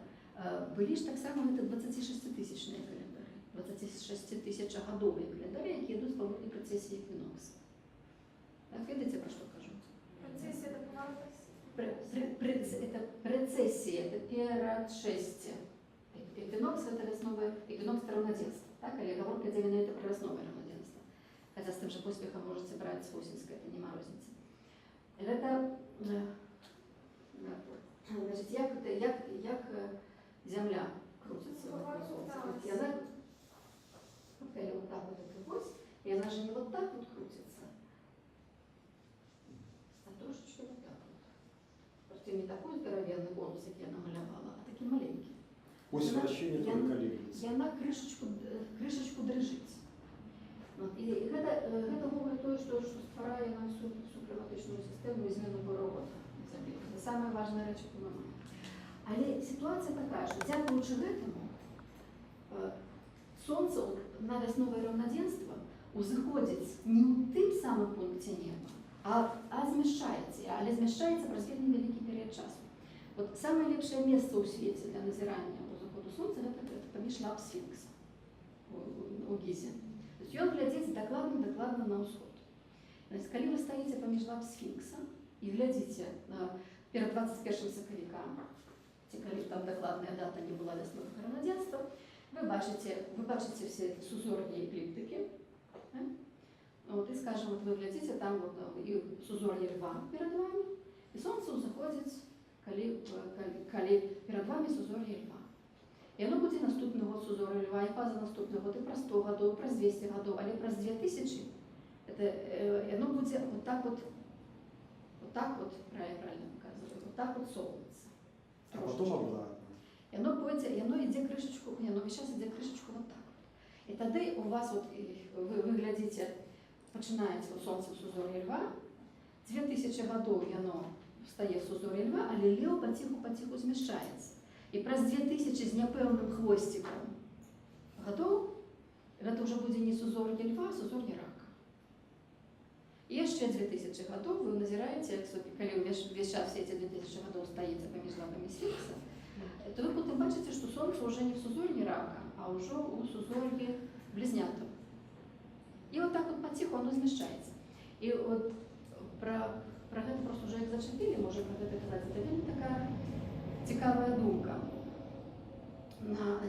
були ж так само 26-тисячні календарі, 26-тисячогодові календарі, які йдуть по процесі еквінокса. Так, видите, про що кажу? Процессия это поворотность. Это прецессия, это передшествие. Эквинокс – это весновое, эквинокс – это равноденство. Так, или оговорка делена это про весновое равноденство. Хотя с тем же поспехом можете брать с осеньской, это нема розницы. Это, значит, як земля крутится вокруг Солнца. Вот она, вот так вот эта ось, и она же не вот так вот крутится, а трошечки вот так вот. Просто не такой здоровенный конус, как я намалевала, а такие маленькие. Ось вращения только колеблется. И она крышечку дрыжит. Вот. И это говорит то, что створяє нам всю кліматичну систему і зміну пору року. Це саме важна річ, яку ми маємо. Але ситуація така, що дякуючи этому, Сонце на веснове равноденство узыходить не у тим самим пункті неба, а зміщається. Але зміщається праз вельми великий період часу. Вот самое лепшее место у свете для назирания у заходу Солнца это поміж лап Сфинкса у Гізе. То есть он глядит докладно на усход. Значит, когда вы стоите поміж лап Сфинкса и глядите перед 21 сакавіка, коли там докладная дата не была веснового равноденства, вы бачите все сузорье эклиптики. Вот, и, скажем, вот вы глядите, там вот и сузорье льва перед вами, и Солнце заходит, коли перед вами сузорье льва. І воно буде наступний год сузор'я льва, і фаза наступний год, і про 100 годов, і про 200 годов, але про 2000, воно буде отак от, правильно показую, отак от совуватися. А потом обратно. І воно йде кришечку, зараз йде кришечку отак. І тоді у вас, от, ви глядите, починається у Сонце в сузор'ї льва, 2000 годов воно стає в сузор'ї льва, але лев потиху зміщається. І праз 2000 з непевним хвостиком годов, це вже буде не сузор'я льва, а сузор'я рака. І ще 2000 годов ви назираєте, коли весь час всі ці 2000 годов стоїте поміж лапами Сфінкса, то ви потім бачите, що Сонце вже не в сузор'ї рака, а вже у сузор'ї близняток. І от так от потиху воно зміщається. І от про це просто вже як зачепили, може про це казати, це вельми така цікава думка на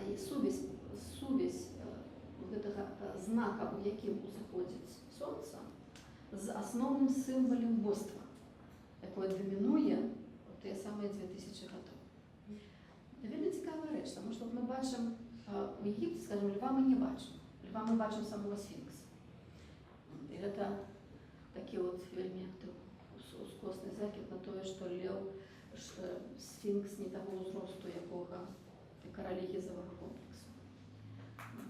сувязь знака, у яким заходить Сонце, з основним символом божества, яке домінує те саме 2000 років. Це дуже цікава річ, тому що ми бачимо у Єгипті, скажімо, льва ми не бачимо. Льва ми бачимо самого Сфінкса. І це такий от вельми ускосний закид на те, що лев Сфінкс не того узросту, якого королі Гізового комплексу.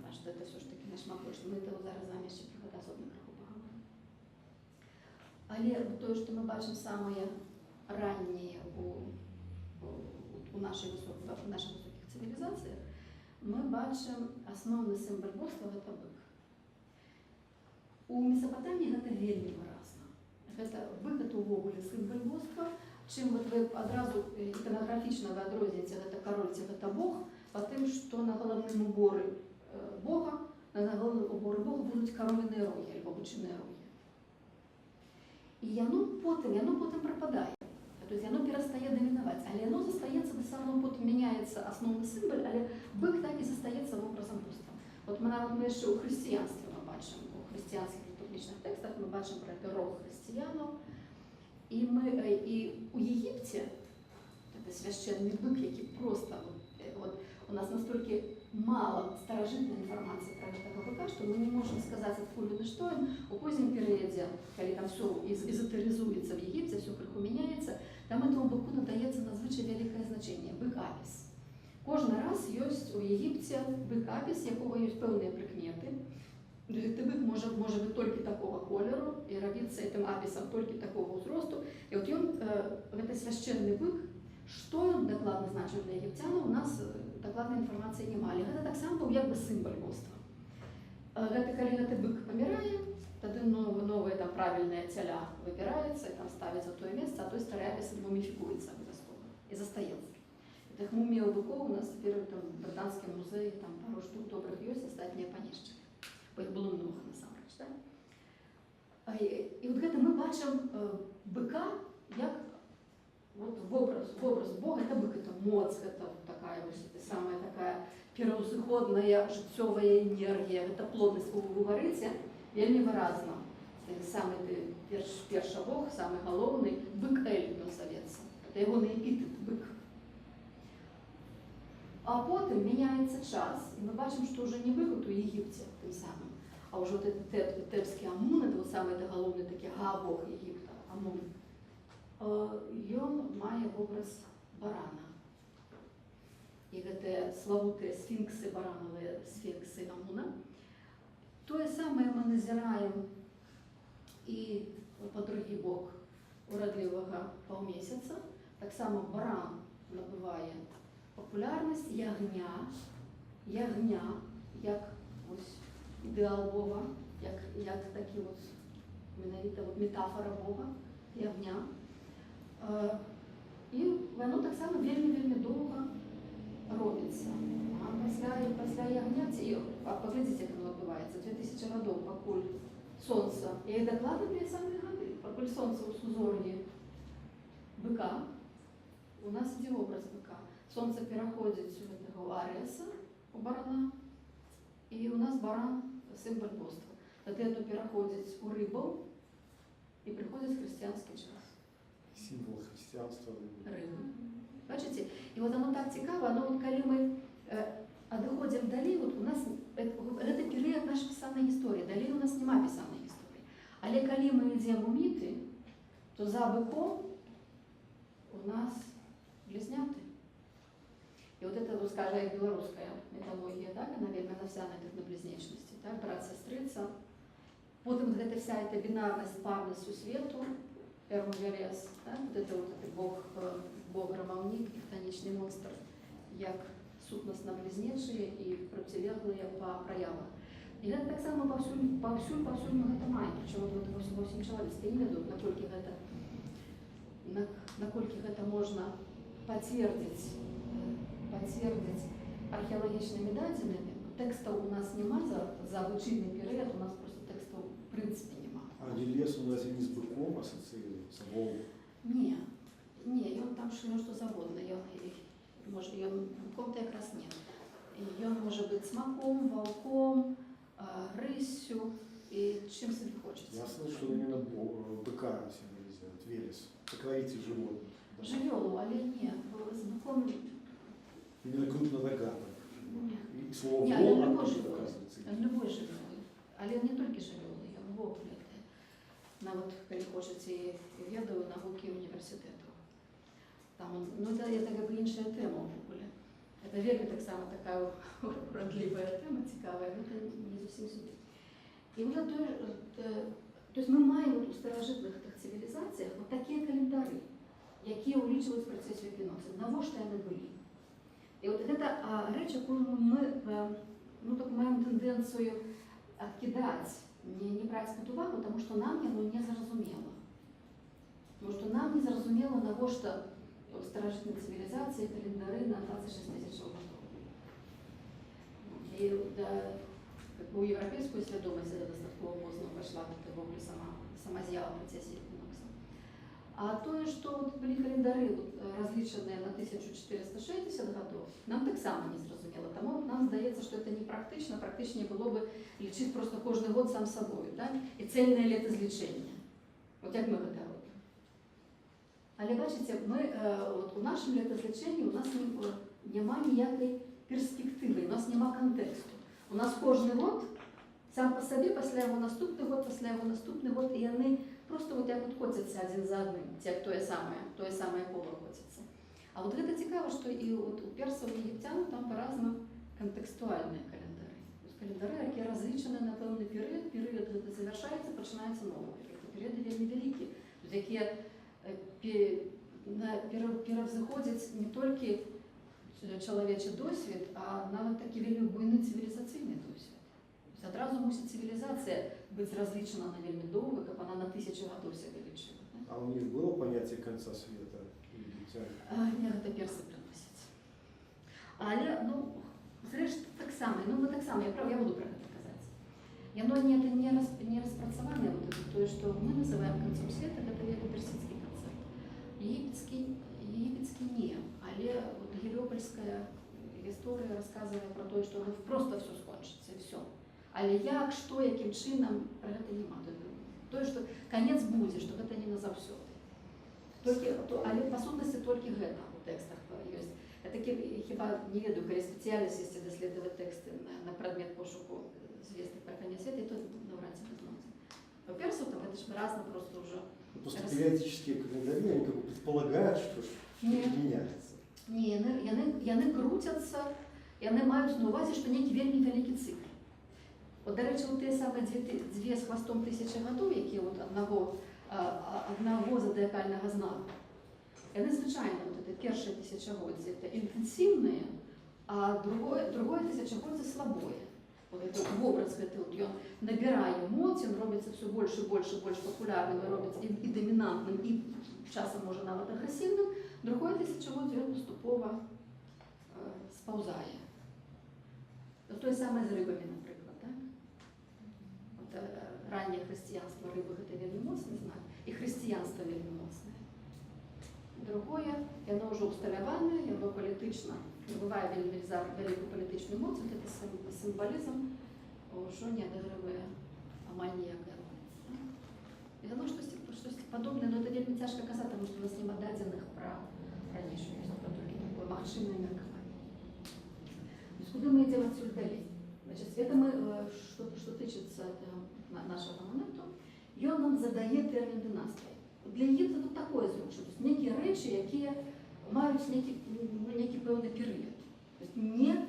Бачите, це все ж таки наш макро, що ми того зараз з вами ще про особно криху поговоримо. Але те, що ми бачимо саме раннє у наших високих цивілізаціях, ми бачимо основний символ божества – це бик. У Месопотамії це вельми виразно. Бик – це увогуле символ божества. Чим от ви одразу іконографічно ви відрізняєте, це король, це Бог, по тим, що на головному уборі Бога, на головному уборі Бога будуть коров'яні роги, або бучині роги. І воно потім пропадає. Тобто воно перестає домінувати, але воно зостається до самого, потім міняється основний символ, але бик так і зостається образом божества. От ми ще у християнстві ми бачимо, у християнських літургічних текстах ми бачимо про це рог християнів. І у Єгипті це священний бик, який просто, у нас настільки мало старожитної інформації про цього бика, що ми не можемо сказати, откуда що він. У позднім періоді, коли там все езотеризується в Єгипті, все криху міняється, там этому бику надається надзвичай велике значення – бик Апіс. Кожен раз є у Єгипті бик Апіс, якого є певні прикмети. Гэты бык можа быць толькі такога колеру і рабіцца гэтым апісам толькі такого ўзросту. І от ён, гэта свяшчэнны бык, што ён дакладна значыў для егіпцянаў, у нас дакладнай інфармацыі няма, але гэта таксама быў як бы сімвал боства. Гэта калі гэты бык памірае, тады новае там правільнае цяля выбіраецца і там ставіцца ў тое месца, а той стары апіс муміфікуецца абавязкова і застаецца. Тых муміяў быкоў у нас цяпер там в брытанскім музеі там пару штук добрых ёсць, астатнія панішчыкі. Бо іх было многа насамрэч, да? І от гэта мы бачым быка як вот вобраз Бога, это бык, это моц, это такая вось самая такая пераўзыходная жыццёвая энергія, гэта плотнасць у гаварыце вельмі выразна. Самы першы Бог, самы галоўны, бык Эль ён завецца. Это ягоны эпітэт бык. А потым мяняецца час, і мы бачым, што ўжо не бык у Егіпце тым самым, а ўжо тэбскі Амун, это самы галоўны такі га-бог Егіпта, Амун. Ён мае вобраз барана. І гэтыя славутыя сфінксы, баранавыя сфінксы Амуна. Тое самае мы назіраем і па другі бок урадлівага паўмесяца. Таксама баран набывае популярнасць, ягня, як ось ідэал Бога, як такі вот менавіта вот метафора Бога, ягня. І воно таксама вельмі доўга робіцца. А пасля ягня, паглядзіце, як воно адбываецца, 2000 гадоў, пакуль сонца, і дакладна тыя самыя гады, пакуль сонца ў сузор'і быка, у нас ідзе образ быка. Сонце пераходзіць у гэтага Аріаса, у барана, і у нас баран сімвал боства. Тады это пераходзіць у рыбаў і прыходзіць хрысціянскі час. Символ христианства. Рыбы. Бачыце? І вот оно так цікава, но вот калі мы адыходзім далей, вот у нас гэта перыяд нашай пісанай гісторыі, далей у нас няма пісанай гісторыі. Але калі мы ідзем у міты, то за быком у нас близняты. И вот это, вот, скажем, белорусская митология, так, она вельми навсяна на близнечности, так, брат-сестрица. Потом вот эта вся эта бинарность, парность у свету, Эрмуверес, так, вот это вот бог-громовник, тектоничный монстр, як сутность на близнечие и противоположные по проявам. И это так само повсюду мы это маем, причем вот 88 человек, я не веду, наколькі гэта можна пацвердзіць археалагічнымі дадзенымі. Тэкстаў у нас няма за вучыльны перыяд, у нас просто тэкстаў в прынцыпе няма. А лес у нас не з быком асацыюецца, волк? Не, ён там што заводна, ён быком-то якраз не. Ён можа быць смаком, ваўком, рыссю і чым сабе хочаце. Ясно, што именно быка символизует, Велес, покровитель животных. Жывёлу, але не, з быком... Именно крупноногатых. И слово не, «волк» любой оказывается. Любой жывёлы, але не толькі жывёлы, ён увогуле. Нават, калі хочаце, ведаю навукі універсітэту. Там, ну, это как бы іншая тэма ўвогуле. Это вельмі таксама такая урадлівая тэма, цікавая, гэта не зусім сюды. І вот то есть мы маем у старажытных цывілізацыях вот такія календары, якія ўлічваюць працэс эквінокцыю. Навошта яны былі? І вот гэта рэч, якую мы маем тэндэнцыю адкідаць, не браць пад увагу, тому што нам яно не зразумела. Тому што нам не зразумела, навошта у старажытнай цывілізацыі календары на 26 000 гадоў. І у еўрапейскую свядомасць дастаткова позна пайшла ввогуле сама з'ява працэсе эквінокса. А тое, што былі календары разлічаныя на 1460 гадоў, нам таксама не зразумела. Таму нам здаецца, што это не практычна, практычней было бы лічыць проста кожны год сам сабою, да? І цельнае летазлічэнне. Вот як мы гэта робім. Але бачыце, мы у нашым летазлічэнні у нас няма ніякай перспектывы, у нас няма кантэксту. У нас кожны год сам па сабе, пасля яго наступны год, і яны просто вот як коцяцца адзін за адным, як тое самае кола коцяцца. А вот гэта цікава, што і у персаў і егіпцян там па-разна кантэкстуальныя календары. календари, які разлічені на певний період завершається, починається новий період. Періоди вельми великі, які перевзаходять не тільки чоловічий досвід, а навіть такий вельми буйний цивілізаційний досвід. Тобто одразу мусить цивілізація бути разлічена на вельми довго, як вона на 1000 років себе лічила. А у них было понятие конца света? Ні, це перси приносять. Але, ну, зрештою, так само, я буду про це казати. Яно не розпрацьоване, то, що ми називаємо концом света, це персидський концепт. Єгипетський ні, але от Геліопольська історія розказує про те, що просто все скончиться, і все. Але як, що, яким чином, про це немає. То, що кінець буде, що це не назавсьоди. Але по сутності тільки гэта у текстах ёсць. Я такі хіба не ведаю, калі спецыяльна сесці даследаваць тэксты на прадмет пошуку звестак про конец света, і то навряд ці не знойдзе. Па-перше, там это ж разно просто уже. Просто периодические календари, они как бы предполагают, что меняется. Ні, яны круцяцца, яны маюць на увазі, што нейкі вельмі вялікі цикл. От, до речі, тыя самыя дзве з хвастом тысячи гадоў, якія от одного зодіакального знаку. Яны звычайно, вот это першае тысячагоддзе, это интенсивное, а другое тысячагоддзе слабое. Вот это образ гэты, вот ён набирае моц, он робится все больше и больше популярным, и робится и доминантным, и часом може нават агрессивным. Другое тысячагоддзе он поступово сползае. То самое с рыбами, например, да? Вот, раннее христианство рыбы – это вельми моцный знак, и христианство вельми моцное. Другое, оно уже усталяванное, оно політично, набывае великую політичную моц, вот это символизм уже не одыгрывае амаль ніякай ролі. І оно щось подобное, но это вельми тяжко казати, тому що у нас нема дадзених про ранейшую історію, тільки такое магчымае меркаванне. Куды мы идем отсюда далее? Значит, это мы, что тычется нашего моменту, и он нам задає термін династії. Для Єгипта тут такое зручно, некие речі, які мають некий певний період. Тобто не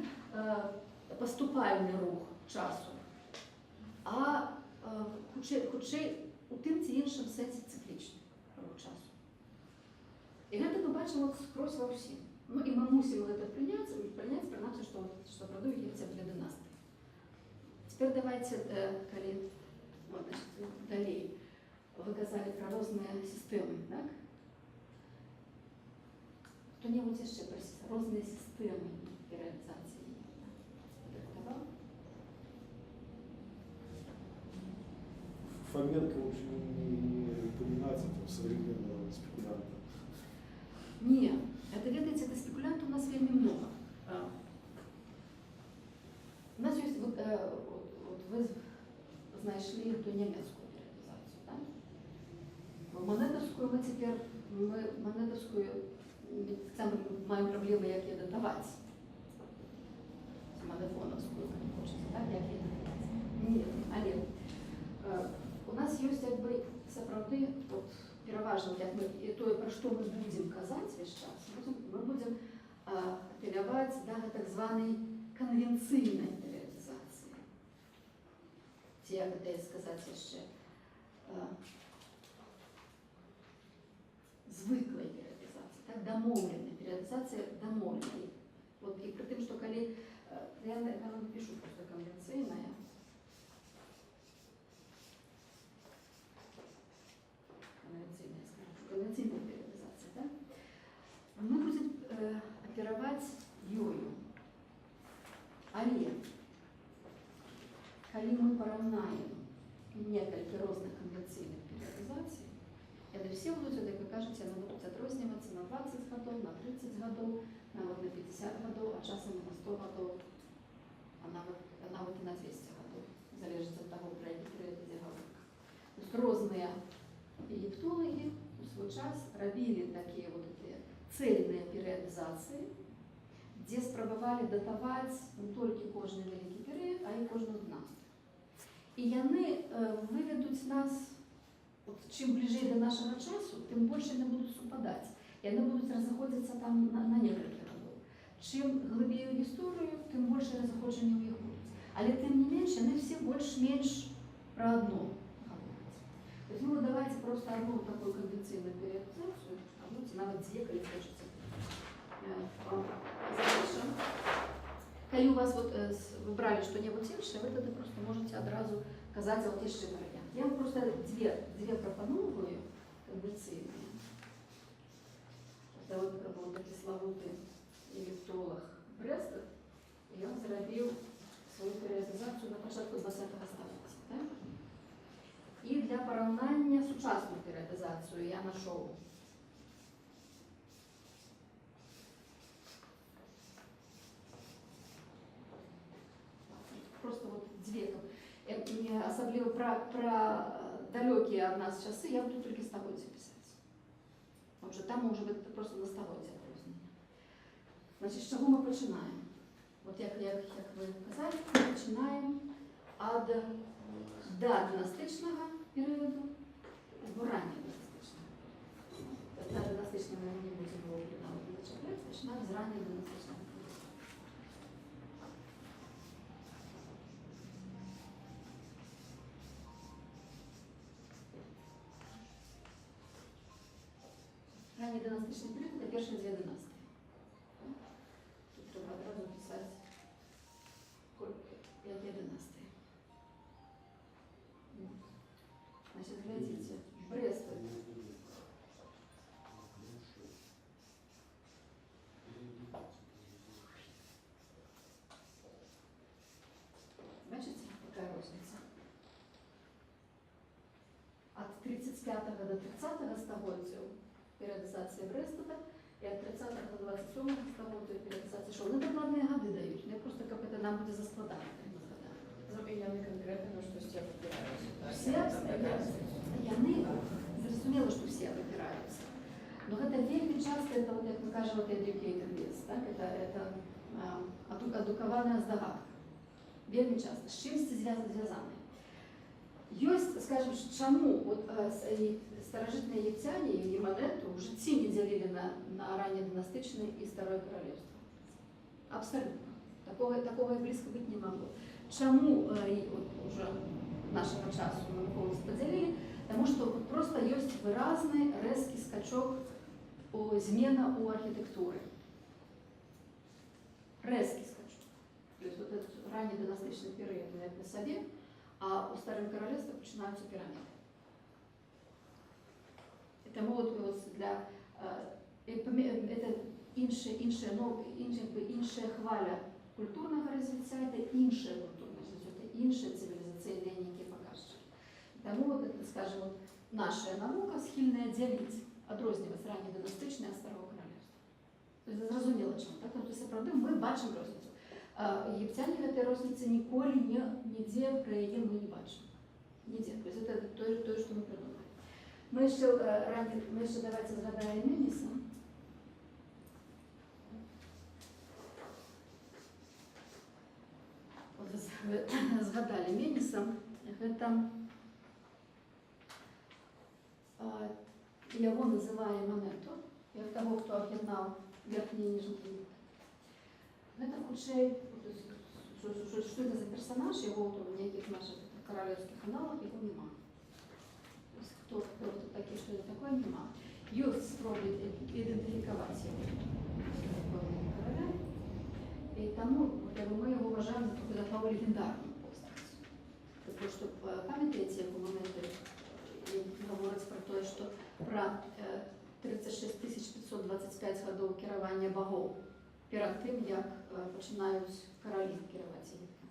поступальний рух часу, а хутчей у тим чи іншим сенсі циклічний рух часу. І це ми бачимо скрозь во всім. Ну і ми мусимо це прийняти, принаймні, що продаю Єгипця для династії. Тепер давайте, коли, вот, значит, далее. Вы казали про разные системы, так? Кто-нибудь еще про разные системы реализации подготовил? Фоменко, в общем, не упоминается там современного спекулянта. Нет, это, видите, это спекулянтов у нас вельми много. У нас есть, вот вы знайшли эту немецкую реализацию, да? Монетовскую мы теперь, монетовскую, саме маємо проблеми, як її датувати. Монефоновскую, як хочеться, так? Як її датувати? Ні, але у нас є, якби, це правди, от, переважно, як ми, і то, про що ми будемо казати весь час, ми будемо апелювати до так званої конвенційної реалізації. Ці, як це сказати ще, звыклой периодизации, так, домовленной, периодизация домовленной. Вот, и при том, что коли, я напишу просто конвенцийная, конвенцийная периодизация, да? Мы будем оперовать ёю. Але, коли мы поравнаем несколько разных конвенцийных периодизаций, яны все будуць, як вы кажаце, яны будуць адрознівацца на 20 гадоў, на 30 гадоў, нават на 50 гадоў, а часам на 100 гадоў, а нават і на 200 гадоў. Залежыць ад таго, пра які перыяд ідзе гаворка. То есть розныя егіптолагі у свой час рабілі такія вот цельныя перыядызацыі, дзе спрабавалі датаваць не толькі кожны вялікі перыяд, а і кожную дынастыю. І яны выведуць нас. Вот, чем ближе до нашего часу, тем больше они будут совпадать. И они будут разоходиться там на несколько годов. Чем глубее в историю, тем больше разоходжения у них будет. Але тым не менш, яны все больш-менш пра адно гавораць. То есть, ну, давайте просто одну такую конвенційную періодизацію, одну ці нават дзве, калі хочацца. Запишем. Калі у вас вот, вы брали что-нибудь іншае, вы тады просто можете адразу казаць вот яшчэ варыянт. Я вам просто дзве прапановую конвенційныя. Это вот был такі славуты егіптолог Брэстов, і ён зрабіў свою перыядызацыю на пачатку 20-го стагоддзя. Да? І для параўнання сучасную перыядызацыю я нашоў просто вот дзве. Не асабліва пра далёкія ад нас часы я буду толькі стагоддзя пісаць. Потому что там может быть просто на стагоддзя адрознення. Значит, з чаго мы пачынаем? Вот як вы казалі, мы пачынаем ад дадынастычнага перыяду до раннедынастычнага. Дадынастычнага мы не будзем нават зачапляць, пачынаем з раннедынастычнага перыяду. Раннедынастычны перыяд – это першыя дзве дынастыі. Тут трэба адразу пісаць, якія дынастыі. Значит, глядзіце, Брэстов. Бачите, какая розница? От 35-го до 30-го стагоддзяў перыядызацыя Брэстова і ад 30-го до 27-го стагоддзяў перыядызацыя шоу. Ну, дакладныя гады даюць, не просто каб это нам будзе заскладана. Ну, і яны канкрэтна, што з цябе выбіраюцца. Все абстаюцца. Яны, зразумела, што все выбіраюцца. Но гэта вельмі часта, это, вот, як мы кажем, вот educated guess, так? Это адукаваная здагадка. Вельмі часта, з чымсьці звязаны. Ёсць, скажем, чаму вот, старажытныя егіпцяне і Манету ў жыцці не дзялілі на раннедынастычнае і старое каралеўства. Абсолютно. Такого і блізка быць не магло. Чаму уже нашего часу мы полностью поделили? Потому что просто есть выразный резкий скачок змена у архитектуры. Резкий скачок. То есть вот этот раннедынастычный период на себе, а у Старым Королевстве начинаются пирамиды. Это вот для это іншая хваля культурного развития, это іншее культурное развитие, это іншие цивилизационные некие показчики. Тому вот это, скажем, вот наша наука схильная делить, адрозніваць раннедынастычнае ад Старого Королевства. То есть зразумела чым, так? То есть сапраўды мы бачым розніцу. Егіпцяне гэтай розніцы ніколі нідзе пра яе мы не бачым. Нідзе. То есть это тое, што мы придумали. Мы еще давайте згадаем Меміса. Згадали Меміса. Гэта яго называе Манету, як таго, хто аб'яднаў верхні і ніжні Егіпет. Гэта хутчэй, што это за персонаж, яго ў нейкіх наших каралевскіх аналах яго няма. Кто такі, што это такое, няма. Ёсць спробы ідэнтыфікаваць яго короля, і таму мы яго ўважаем за таго легендарную постаць. Потому што памятаеце, як у моменты гавораць пра тое, што пра 36 525 гадоў кіравання багоў перад тым, як пачынаюць каралі кіраваць Егіптам.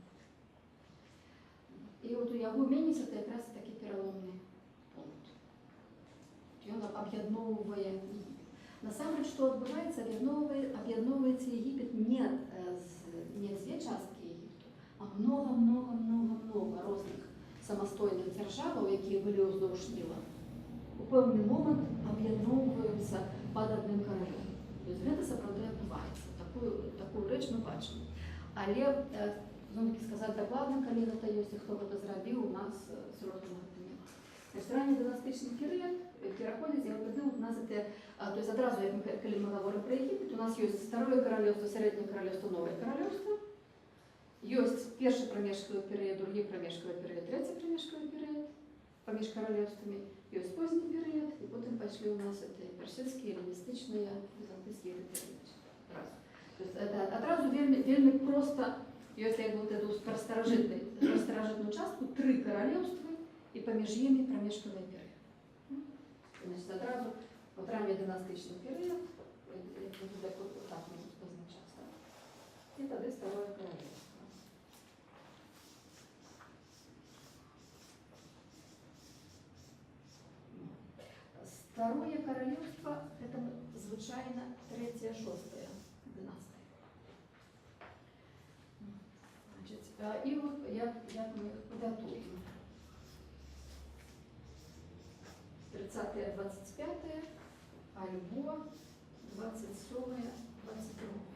І от у яго Меміс это якраз такі пераломны пункт. Ён аб'ядноўвае Егіпет. Насамрэч, што адбываецца, аб'ядноўваецца Егіпет не дзве часткі Егіпту, а много розных самастойных дзяржаваў, якія былі ўздоўж Ніла, у пэўны момант аб'ядноўваюцца пад адным каралём. То есть гэта сапраўды адбываецца. Такую рэч мы бачым. Але, зноў-такі сказаць дакладна, калі гэта ёсць і хто гэта зрабіў, у нас сур'ёзна гэта няма. Значит, раннедынастычны перыяд пераходзіць, і тады у нас это, то есть адразу, калі мы гаворым пра Егіпет, у нас ёсць старое каралеўства, сярэдняе каралеўства, новае каралеўства. Ёсць першы прамежкавы перыяд, другі прамежкавы перыяд, трэці прамежкавы перыяд паміж каралеўствамі, ёсць позні перыяд, і потым пайшлі ў нас это персідскія, эліністычныя, візантыйскія перыяды. То есть это адразу вельмі проста, ёсць як вот эту старажытную частку, 3 каралеўствы і паміж імі прамежкавыя перыяд. Значит, адразу вот раннедынастычны перыяд, так можна пазначаць, і тады старое каралеўство. Второе королевство – это звычайно 3-6 династия. Значит, и вот як мы их подготовим. 30-е, 25-е, альбо 27-е, 22-е.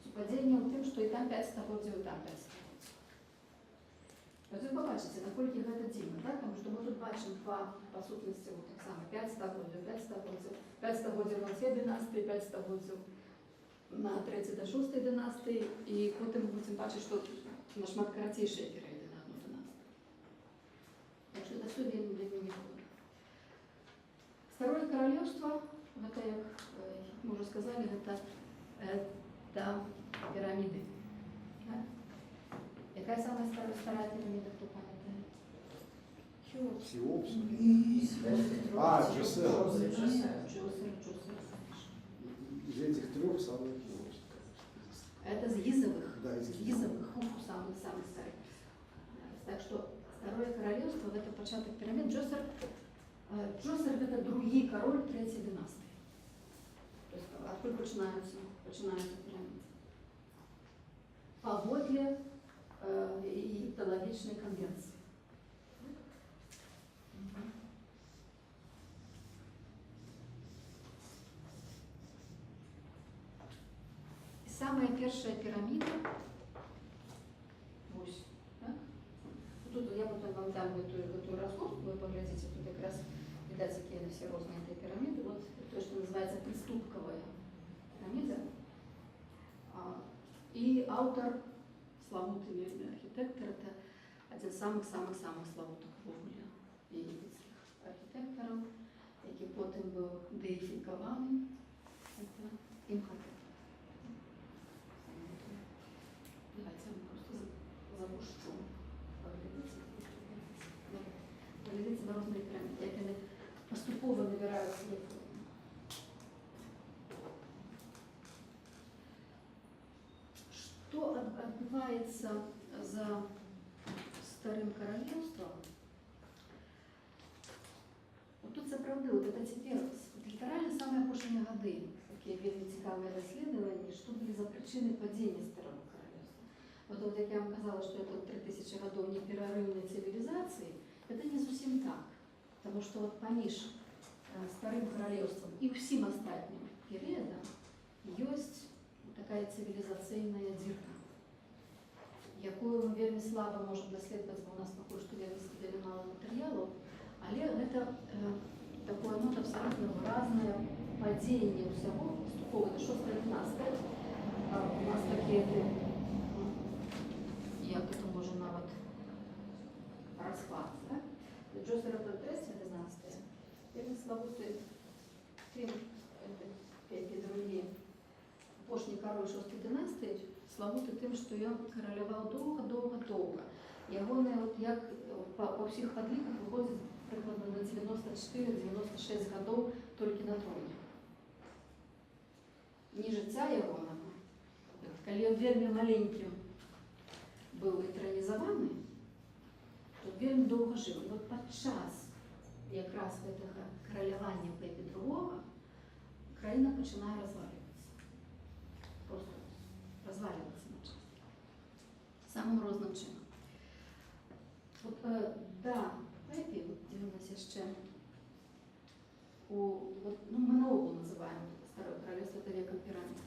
С упадением тем, что и там 5 стагоддзяў, и там 5 стагоддзяў. Вы побачите, наколькі гэта дзіўна, так? Тому што мы тут бачым па сутнасці вот так само 5 стагоддзяў, 5 стагоддзяў, 5 стагоддзяў на цвет дынастыі, 5 стагоддзяў на 3 до 6 дынастыі, і потым мы будзем бачыць, што нашмат карацейшыя перыяды на одну дынастыю. Так што это все вельмі не было. Второе королевство, гэта, як мы уже сказали, это пирамиды. Да? Какая самая старая пирамида, кто памятает? Хеопс. Хеопс. Джосер. Из этих 3 самых Хеопс. Это из Гизовых. Да, из Гизовых Хуфу самый старый. Так что второе королевство – это початок пирамид. Джосер это другий король 3-й династии. То есть откуда починаються пирамиди? Паводле и теологичной конвенции. Самая первая пирамида, ось, так? Тут я потом вам дам эту раскопку, вы поглядите, тут как раз видать, какие все розные этой пирамиды. Вот то, что называется приступковая пирамида. И автор, славутый вельмі архитектор, это один из самых-самых славутых в ogóle египетских архитекторов, який потім був деїфікований. Это Имхотеп. Давайте я просто запущу. Поглядите на розные пирамиды, як вони поступово набирають свою форму. Что отбывается за Старым Королевством? Вот тут сапраўды, вот это теперь литерально самые апошнія годы, такие вельмі цікавыя даследаванні, что были за причины падения Старого Королевства. Вот як я вам казала, что это 3000 годов непрерывной цивилизации, это не совсем так. Потому что вот поміж Старым Королевством и всем остальным периодом есть такая цивилизацыйная дзірка, якую мы вельмі слаба можем даследаваць, бо у нас пакуль што вельмі мало матэрыялаў, але гэта такое абсолютно выразнае падзенне ўсяго паступова да 6-12. У нас такія, як это можа нават расклад, так? Джосер это 3-12, вельмі славуты тым, як і другі. Апошні король 6-й династии славуты тым, што ён караляваў доўга. Ягоныя, вот як па ўсіх падліках выходзіць прыкладна на 94-96 гадоў толькі на троне. Не жыцця ягонага. Калі ён вельмі маленькім быў этранізаваны, то вельмі доўга жыў. І вот падчас якраз гэтага каралявання Пепі II краіна пачынае развалівацца. Просто разваливаться на части. Самым розным чином. Вот, да, Пепі, вот, где у нас еще мы наогул называем Старое Королевство это веком пирамид.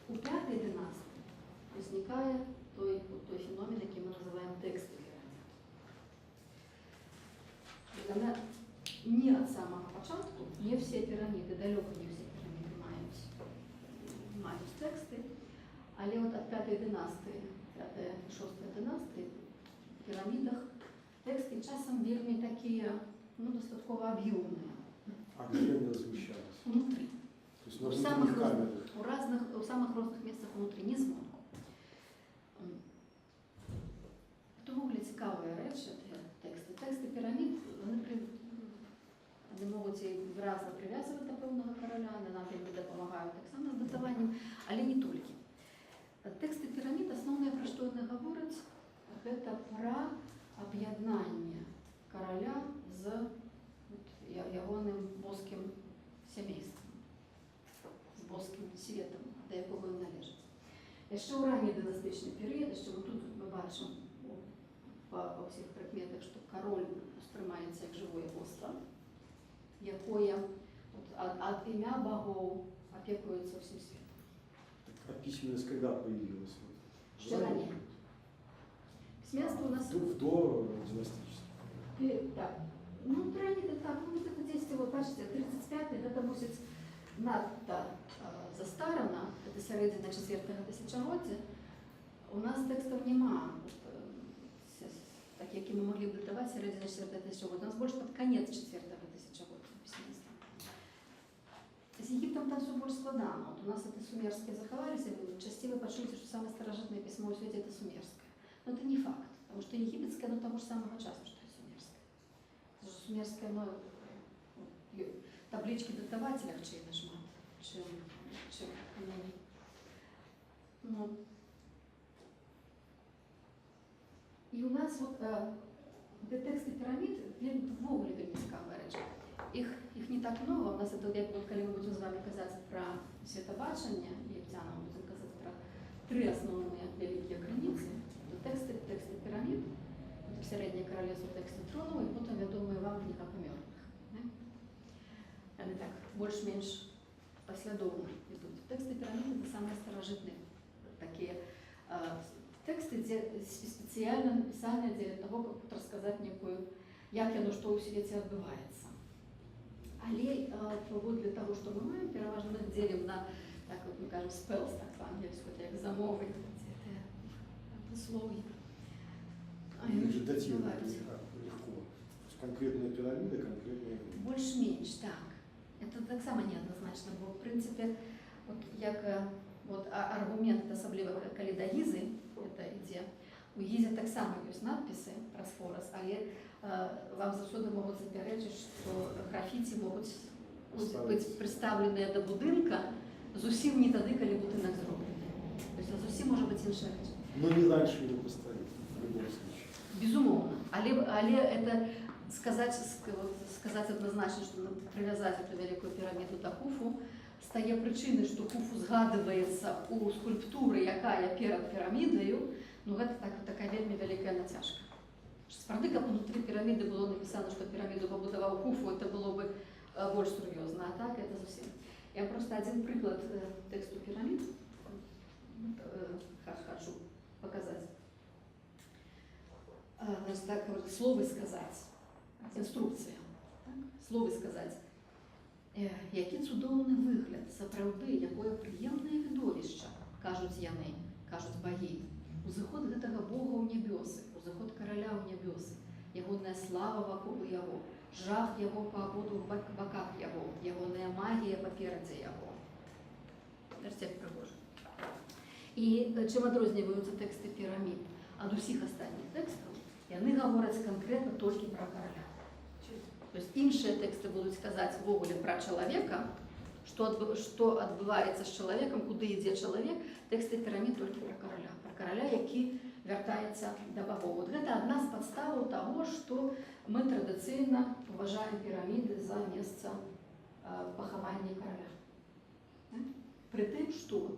У 5-й династии возникает той феномен, який мы называем тексты пирамид. Она не от самого початку, не все пирамиды, далеко не все пирамиды мают тексты, а Але от ад 5-й дынастыі, 5-я, 6-я дынастыі, в пірамідах тэксты часам вельмі такія, ну, дастаткова аб'ёмныя. А где они размещались? Внутрі. То есть на У внутренних камерах. у самых розных месцах внутрі, не звонку. Тому цікаві речі, тексти. Тексти пірамід, вони можуть і вразно прив'язувати до певного короля, вони нам допомагають так само з датуванням, але не тільки. Тексти пірамід, основне, про що вони говорять, це про об'єднання короля з ягоним боским сімейством, з боским світом, до якого він належить. Ще у ранній династичний період, що тут ми бачимо по всіх прикметах, що король сприймається як живе божество, якое от ім'я богов опікується всім світом. А письменность когда появилась? Ще раніше. Письменство у нас... До династического. Так. Ну, ранее так, ну, вот это действие, вы бачите, 35-й, это мусить надто застарано, это середина 4-го тисячоліття. У нас текстов нема, так, які ми могли б датувати середина 4-го тисячоліття. У нас більше під конець 4-го тисячоліття письменства. З Єгиптом там все більш складано. Вот у нас это сумерские заховались, и часто вы почуете, что самое старожитное письмо в свете это сумерское. Но это не факт, потому что египетское, оно того же самого часа, что и сумерское. Потому что сумерское, оно таблички датователя легче нажмать, чем ну. И у нас вот де тексты пирамид, вовле вельми цікава речі. Їх не так много. У нас это, як коли ми будемо з вами казати про світобачення, єгиптянам будемо казати про 3 основні великі границі. То тексти пирамид, середнє королівство тексти трону, і потім відомі вам книга померлих. Вони так більш-менш послідовно йдуть. Тексти пирамид – це самі старожитні такі тексты специально написаны для того, как рассказать некую, як яно что у свете отбывается. Але вот для того, что мы маем, переважно мы делим на, так вот мы кажем, spells, так по-английски, як замовы, это слово. Они же датировать легко. То есть конкретные пирамиды, конкретные... Больш-менш, так. Это так само неоднозначно, бо в принципе, вот як вот аргумент, особливо коли до Гізи, это ідзе, у Гізе так само ёсць надписи про Сфорос, але вам заўсёды могуць запярэчыць, што графіці могуць быць прыстаўленыя да будынка зусім не тады, калі будынак зроблены. То есть зусім можа быць іншая рэч. Но не раньше его поставить, в любом случае. Безумоўна. Але это сказаць адназначна, што прывязаць эту вялікую піраміду да Хуфу, стае прычынай, што Хуфу згадваецца у скульптуры, якая перад пірамідаю, ну гэта такая вельмі вялікая нацяжка. Справді, каб внутрі піраміды было написано, што піраміду пабудаваў Хуфу, это было бы больш сур'ёзна, а так это зусім. Я просто один прыклад тэксту пірамід хочу показаць. Значит, так, словы сказаць, інструкцыя, словы сказаць. Які цудоўны выгляд, сапраўды, якое прыемнае відовішча, кажуць яны, кажуць багі. Узыход гэтага Бога ў нябёсы, узыход караля ў нябёсы, ягоная слава вакол яго, жах яго па абодвух баках яго, ягоная магія паперадзе яго. Версек прыгожа. І чым адрозніваюцца тэксты пірамід ад усіх астатніх тэкстаў, яны гавораць канкрэтна толькі пра караля. То есть іншыя тэксты будуць казаць ввогуле пра чалавека, што адбываецца з чалавекам, куды ідзе чалавек, тэксты пірамід толькі пра караля, які вяртаецца да багоў. Вот гэта адна з падставаў таго, што мы традыцыйна уважаем піраміды за месца пахавання караля. Пры тым, што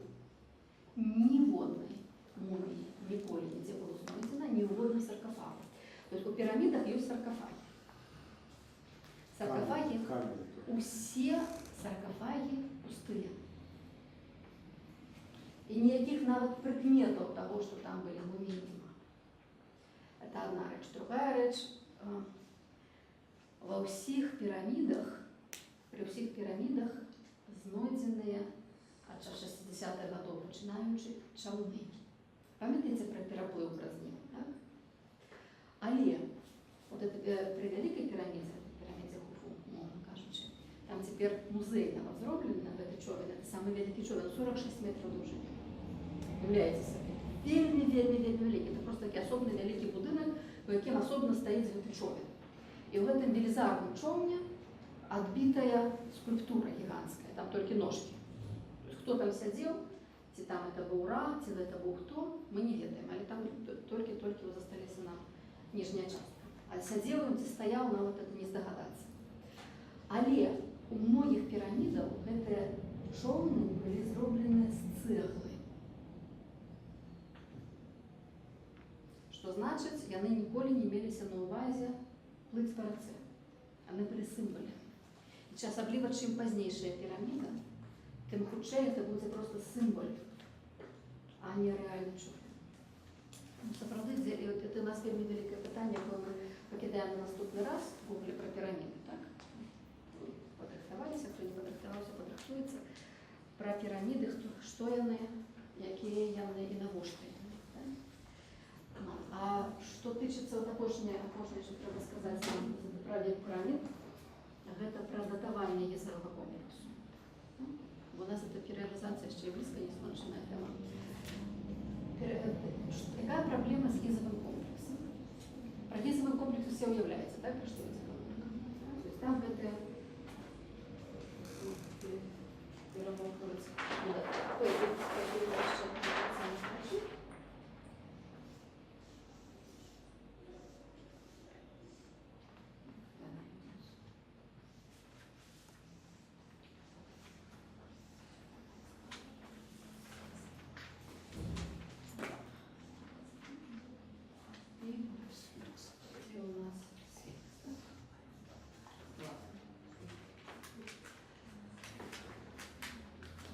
ніводнай муміі ніколі нідзе было знойдзена ніводным саркафагам. То есть у пірамідах ёсць саркафагі. Саркофаги, усе саркофаги пустые. И никаких нават предметов того, что там были, мы не видим. Это одна речь. Другая речь. Во всех пирамидах, при всех пирамидах знойденные от 60-х годов начинаючи чаўны. Памятаеце пра пераплыў праз Ніл, так? Але от при вялікай пірамідзе, пірамідзе Хуфу, мовна кажучи, там цяпер музей там зроблены на гэты човен, это самы вялікі човен, 46 метраў даўжыні. Уявляеце сабе? Вельмі вялікі. Это просто такі асобны вялікі будынак, у якім асобна стаіць гэты човен. І ў гэтым велізарным човне адбітая скульптура гіганцкая, там толькі ножкі. То есть, хто там сядзеў, ці там это быў Ра, ці это быў хто, мы не ведаем, але там толькі засталіся нам ніжняя частка. А сядзеў ён ці стаяў, нават это не здагадацца. Але у многіх пірамідаў гэтыя човны былі зроблены з цэглы. Што значыць, яны ніколі не меліся на ўвазе плыць па рацэ. Яны былі сімвалямі. І асабліва, чым пазнейшая піраміда, тым хутчэй это будзе проста сімвал, а не рэальны човен. Сапраўды, это у нас вельмі вялікае пытанне, якое мы пакідаем на наступны раз в гугле пра піраміды, так? Падрыхтаваліся, хто не падрыхтаваўся, падрыхтуецца. Пра піраміды, што яны, якія яны і навошта яны. А што тычыцца апошняе, што трэба сказаць пра век пірамід, гэта пра датаванне езерага комплексу. У нас это перыядызацыя яшчэ блізка не скончаная тэма. Якая праблема з езерным комплексам? Пра езерны комплекс усе ўяўляецца, так? Пра што ідзе гаворка? То есть там гэта перамоўваецца.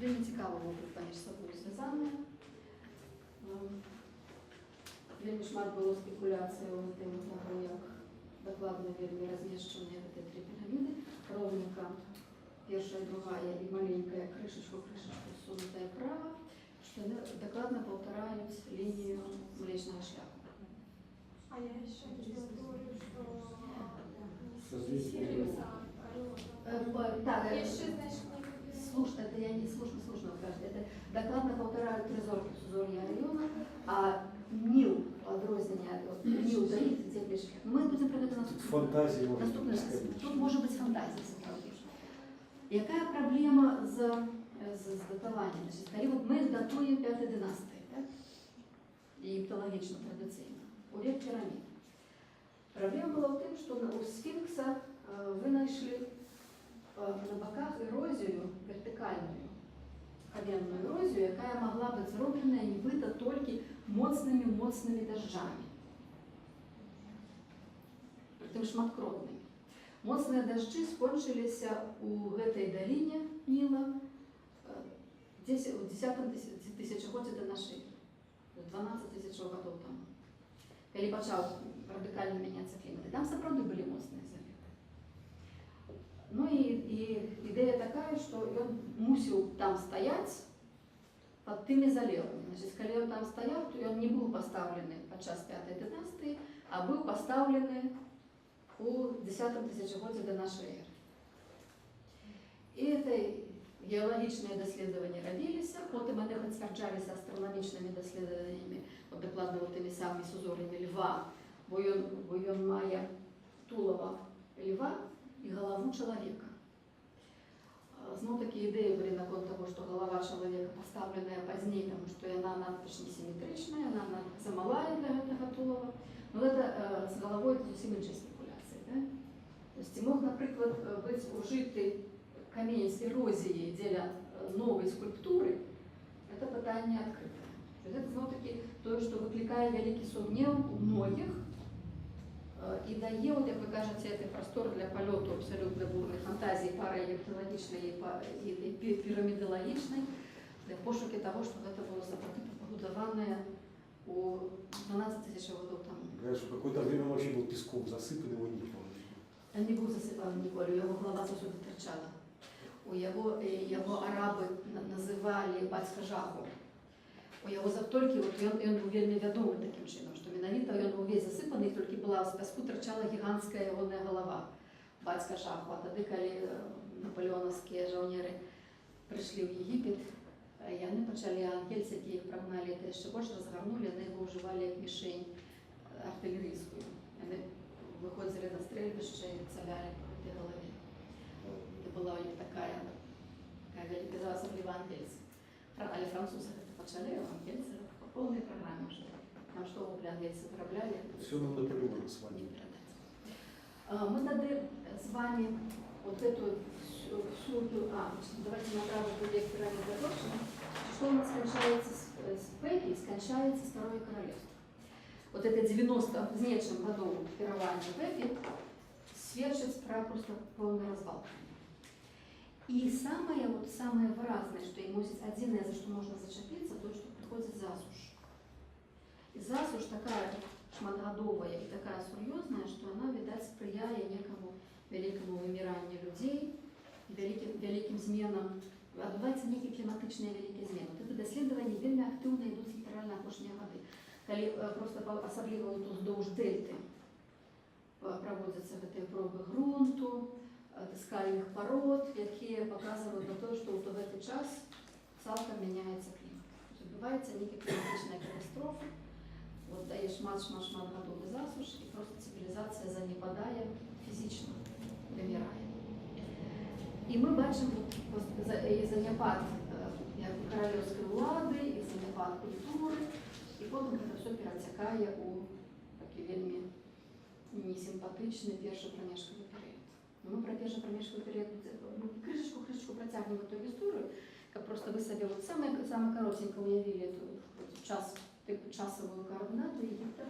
Вельмі цікава могуць паміж сабой звязаныя. Вельмі шмат было спекуляцый на тэму таго, як дакладна вельмі размешчаныя гэтыя тры піраміды. Роўненька першая, другая і маленькая крышачка сунутая права, што яны дакладна паўтараюць лінію Млечнага шляху. А я еще говорю, что еще, значит, Слушно, это я не слушно кажется. Это докладно полтора трезорки Сузорья Ориона, а Нил, адрознение от Нил даит теплейших. Мы будем про это Фантазия может наступный раз. быть. Тут может быть фантазия. Якая проблема з датаваннем? Значит, калі вот мы датуем 5 династии, так? И египтологично традиционно, у век пирамид. Проблема была в том, что у сфинкса вы нашли на боках эрозию вертикальную, каменную эрозию, якая могла быть зроблена нібыта толькі моцнымі дажджамі. Притым шматкротнымі. Моцныя дажджы скончыліся у гэтай даліне Ніла в 10 тысячагоддзі да нашай эры, 12 тысяч гадоў таму. Калі пачаў радыкальна мяняцца клімат. Там сапраўды былі моцныя заливы. Ну і ідэя такая, што ён мусіў там стаяць пад тымі залівамі. Значыць, калі ён там стаяў, то ён не быў пастаўлены падчас 5-й дынастыі, а быў пастаўлены у 10 тысячагоддзі да нашай эры. І это геалагічныя даследаванні рабіліся, потым яны пацвярджаліся астранамічнымі даследаваннямі, дакладна тымі самымі сузор'ямі льва, бо ён мае тулава льва і галаву чалавека. Зноў такі ідэі былі наконт таго, што галава чалавека пастаўленая пазней, таму што яна надта несіметрычная, яна надта замалая для гэтага тулава. Но гэта з галавой зусім іншай спекуляцыі. Да? То есть мог, напрыклад, быць ужыты камень з эрозіяй дзеля новай скульптуры, это пытанне адкрытае. Гэта зноў-такі тое, што выклікае вялікі сумнеў у многіх і дае, от, як вы кажаце, гэты прастор для палёту абсалютна бурнай фантазіі параегіпталагічнай і пірамідалагічнай для пошукі таго, што гэта было сапраўды пабудаванае у 12 тысяч гадоў таму. Знаешь, в какое-то время он вообще был песком засыпан, его не было. Он не быў засыпаны ніколі, яго галава заўсёды тырчала. Яго арабы называлі бацька жаху. У яго толькі ён быў вельмі вядомы такім чынам, што менавіта ён быў увесь засыпаны, і толькі была з пяску тырчала гіганцкая ягоная галава. Бацька шаху. А тады, калі напалеонаўскія жаўнеры прыйшлі ў Егіпет, яны пачалі ангельцы, якія іх прагналі, это яшчэ больш разгарнулі, яны яго ўжывалі як мішень артылерыйскую. Яны выходзілі на стрэльбішча і цалялі па гэтай галаве. Это была у іх такая вялікая асабліва ангельцы. Але французы гэта пачалі, а ангельцы па поўнай праграме ўжо. Там што ў ангельцы вырабляли. Все нам Наполеона с вами. Мы тады з вами вот эту всю давайте направо будет пирамид закончим. Что у нас скончается с Пепи, скончается Второе Королевство. Вот это 90 з нечым годов кіравання Пепи сведчыць пра просто полный развал. И самое выразное, что ему здесь одиное, за что можно зачепиться, то, что приходит засуш. И засуш такая шматгадовая и такая сур'ёзная, что она, видать, спрыяе некому великому вымиранию людей, великим зменам, адбываюцца некие климатычныя великие змены. Вот это даследаванні вельмі актыўна ідуць літаральна апошнія гады. Калі просто асабліва уздоўж дельты праводзяцца гэтыя пробы грунту, скальных пород, якія показывают на то, что вот в этот час цалкам меняется климат. Адбываецца некая климатычная катастрофа, вот дае шмат гадовы засуш, и просто цивилизация занепадае физично, вымирае. И мы бачим и заняпад королевской улады, и заняпад культуры, и потом это все перацякае у такі вельмі несимпатичный першы прамежкавы перыяд. Мы про першы прамежкавы перыяд крышечку працягнем эту историю, как просто вы себе вот самое коротенько уявили эту часовую координату Египта.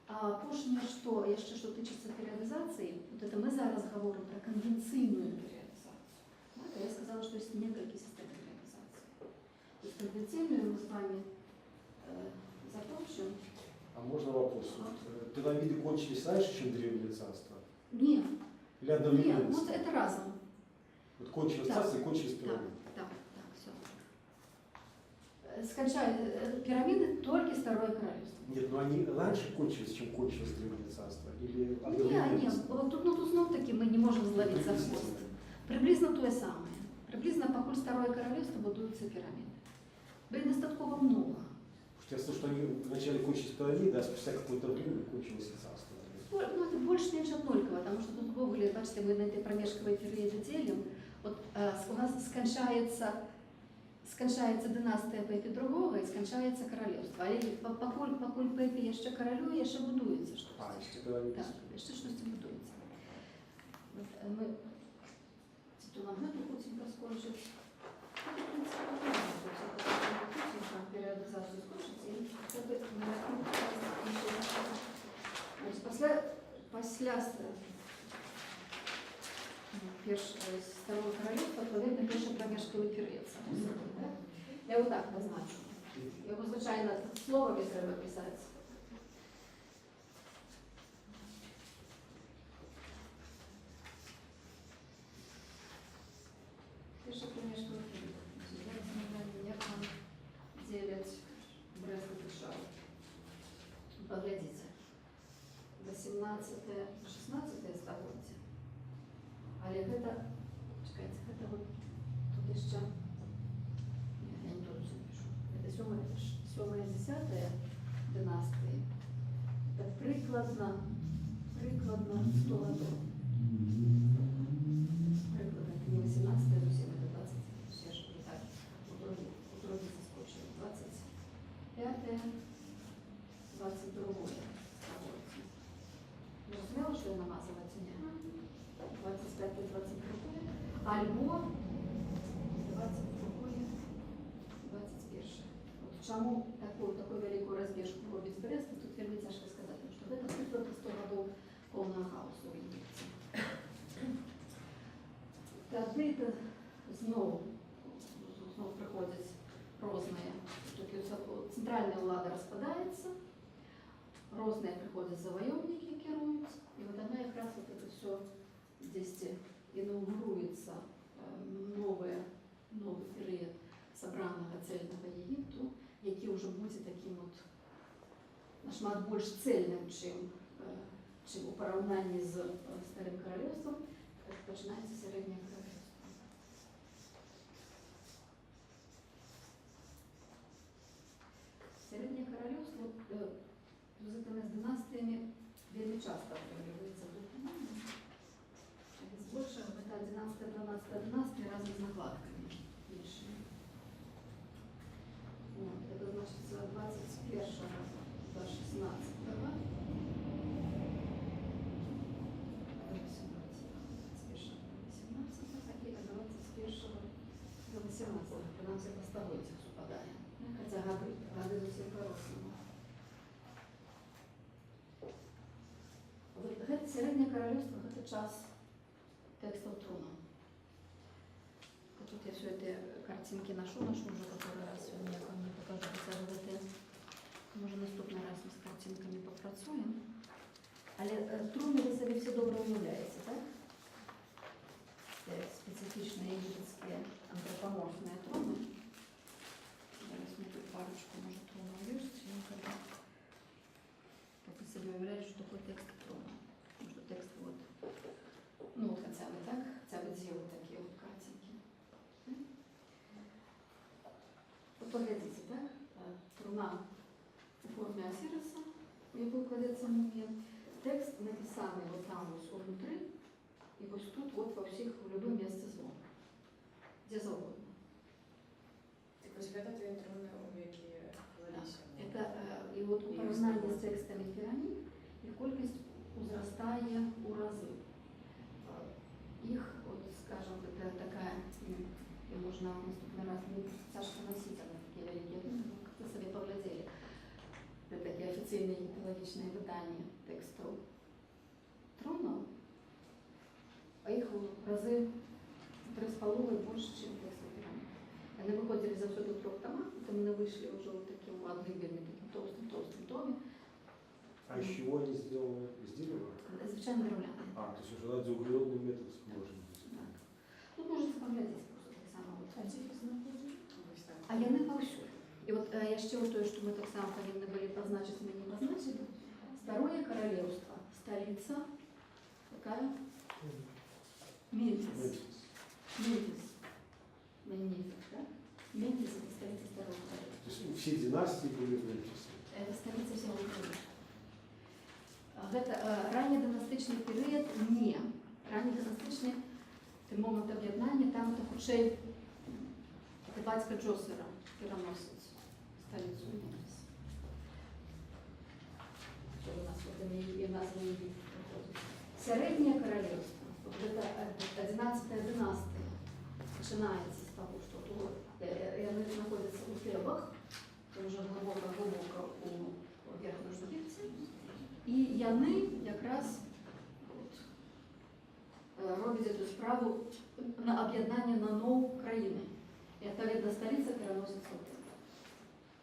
А апошняе, что яшчэ што тычыцца перыядызацыі, вот это мы зараз говорим про конвенцийную периодизацию. Вот, я сказала, что есть несколько систем периодизации. То есть конвенцийную мы с вами закончим. А можно вопрос? Вот, пирамиды кончились раньше, чем древнее царство? Нет. Или одновременно? Нет, вот это разом. Вот кончилось царство и кончились пирамиды. Так, все. Пирамиды только Второе Королевство. Нет, но они раньше кончились, чем кончилось древнее царство? Или Нет, вот тут знов-таки мы не можем зловить за хвост. Приблизно то самое. Приблизно покуль Второе Королевство будуются пирамиды. Были достаточно много. Я слышу, что они вначале кончились пирамиды, а спустя какое-то время кончилось и царство. Ну, это больше-меньше однольково, потому что тут в Гоголе, бачите, мы на этой промежковой периоде делим. Вот у нас скончається династія Пепі II і скончається королівство. Але покуль Пепі ще королює, ще будується щось. Ще пирамиди. Так, ще щось будується. Ми тут нам гэта хутенько скончить. Періодизацію скончить. Після Второго Королевства, відповідно, перший проміжковий період. Я вот так позначу. Його, звичайно, словами треба писати. Перший проміжковий період. Як нам делять Брест і Варшаву. Поглядите. 18-16 століття. Але гэта, чекайте, гэта вот тут еще, я не тут все пишу, это 7-10 династии, это прикладно 100 годов. Прикладно, это не 18 зовсім, это 20, я же не так, утроді заскочили, 25 22 століття. Ви розуміли, що я намазала ці ні? 25-22, альбо 22-21. Вот чому таку велику розбіжку робить Брест, тут вельми тяжко сказати, тому що це приклад 100 років повного хаосу в Єгипті. Тоді знову приходять різні, центральна влада розпадається, різні приходять завойовники, керують, і от вона якраз вот это все здесь инаугуруется новый период собранного цельного Египту, які ўжо будзе такім от нашмат больш цельным, чым у параўнанні з Старым Каралёўствам, пачынаецца Сярэдняе Каралёўства. Сярэдняе Каралёўство з гэтымі дынастыямі вельмі часта атрымліваецца документ. Збольшага гэта 11-12 дынастыя разам з накладкамі іншымі. Это значит с 21 до 16. Нам все по столетиях совпадает. Хотя годы зовсім по-розному. Гэта Сярэдняе Каралёўство, гэта час текстов Труна. Тут я все эти картинки ношу уже который раз сегодня я вам не покажу, хотя бы это, може наступний раз ми з картинками попрацюємо. Але труни ви собі всі добре уявляєте, так? Це специфічні єгипетські антропоморфні труни. Зараз ми тут парочку, може, трунов вирішити, как вы себе уявляете, что такое текст труна. Потому что текст вот, ну вот хотя бы так, хотя бы две вот такие вот картинки. Вот поглядите, так? Труна у форме Осириса, в яку кладеться мумія. Текст написаний вот там вот внутри, и вот тут вот во всех, в любом месте злом. Где завгодно. Так ось гэта твои труны, які кладіся. Это и вот у поравнании с текстами пирамид, их колькость узрастає у разы. Их, вот, скажем, это такая, и можно в наступный раз будет тяжко носить, она такие великие, как-то себе поглядели. Это такие официальные геологичные выдания текстов трунов, а их в разы 3,5 больше, чем текстов пирамид. Они выходили за все до 3 томах, потом они вышли уже вот таким одним таким толстым томе. А из чего они сделаны? Из дерева? Звичайно дерев'яне. А, то есть уже радиоуглеродный метод может быть. Так. Тут можете поглядеть просто так само. А дефис знаходить? А яны паўсюль. І от яшчэ ў тое, што мы таксама павінны былі пазначыць, мы не пазначылі. Старое Королевство, столица какая? Мемфис. Мемфис. Мемфис, да? Мемфис – это столица Старого Королевства. То есть все династии были в Мемфисе. Это столица всего Королевства. Гэта раннедынастычны перыяд не. Раннедынастычны момент аб'яднання, там это хутчэй бацька Джосера пераносіць столицу Мемфис. Что у нас вот и назва Египта. Сярэдняе Королевство, вот это 11-я династия, начинается с того, что тут они находятся у Фебах, уже глубоко у Верхнего Египта, и яны якраз робят эту справу на об'єднання на нову країну. И отповедно столица переносится в Тибет.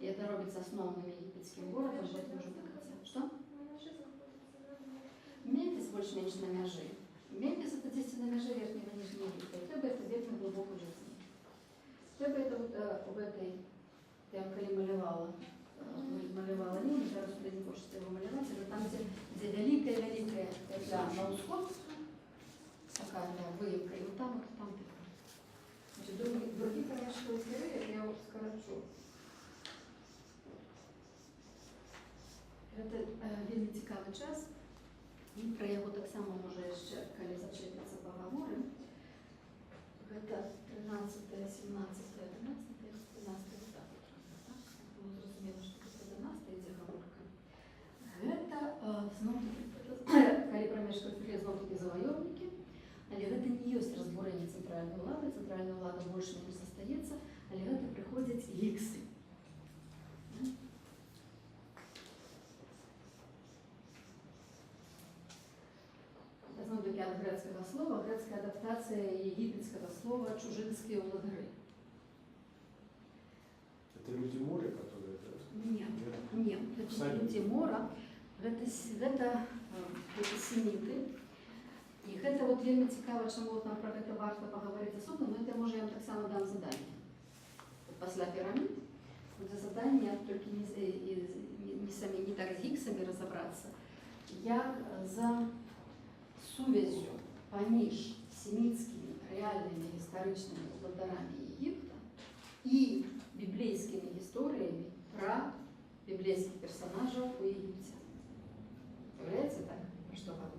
И это робится основным египетским городом, поэтому уже до конца. Что? Мемфис больше-меньше на мяжи. Мемфис это действительно на мяжи Верхнего и Нижнего Египта. Тебе это вверх на глубокую жизнь. Тебе это вот в этой, я коли малевала линию, зараз сюда не хочется его малевать, это там, где великая это на усход, такая выемка, и вот там ты. Значит, другие конечно, период я вот скорочу. Это вельмі цікавий час, і про яго таксама можа яшчэ, калі зачепяцца пагаворы. Гэта 13-е, 17-е, 11-е, 15-е, так. Было зразумела, што гэта 11-е ідзе гаворка. Гэта зноў-такі, калі пра Мешкафіле зноў-такі заваёўнікі, але гэта не ёсць разбурэнне цэнтральнай ўлада больш-менш застаецца, але гэта прыходзяць гіксы. Знову-таки от грецкого слова, грецкая адаптация египетского слова «чужинские уладары». Это люди моря, которые... Нет, это не люди мора, это семиты. И это вот вельмі цікаво, чому вот нам про это варто поговорить особенно, но это, может, я вам так само дам задание. Вот после пирамид задання тільки не так з гіксами розібратися, як за сувязью поміж семітськими реальними історичними владарами Єгипта і біблійськими історіями про біблійських персонажів у Єгипті. Является так, про что говорю?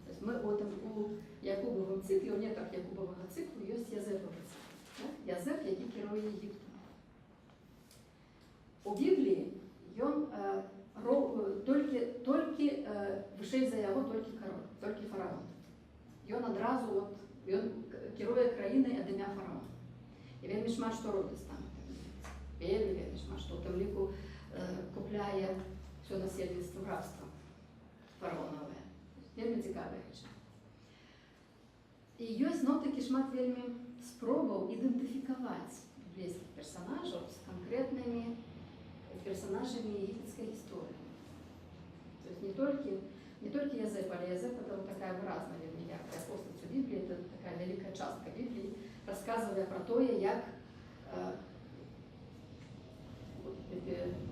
То есть мы вот у Якубового циклу, у некоторых Якубового циклу есть Язеповый цикл. Да? Язеп, який керує Єгиптом. У Біблії ён тільки вышэй за яго тільки король, тільки фараон. Ён адразу от, ён керує країною ад ім'я фараона. І вельмі шмат што робить там. Вельмі шмат што, тим ліку купляє все насельніцтво в рабство фараонове. Вельмі цікавая рэч. І ёсць такі шмат вельмі спробаў ідэнтыфікаваць біблейскіх персонажаў з конкретнымі персонажами египетской истории. То есть не только Язеп, але Язеп это вот такая выразная, вельмі яркая постать у Библии, это такая великая частка Библии, рассказывая про то, як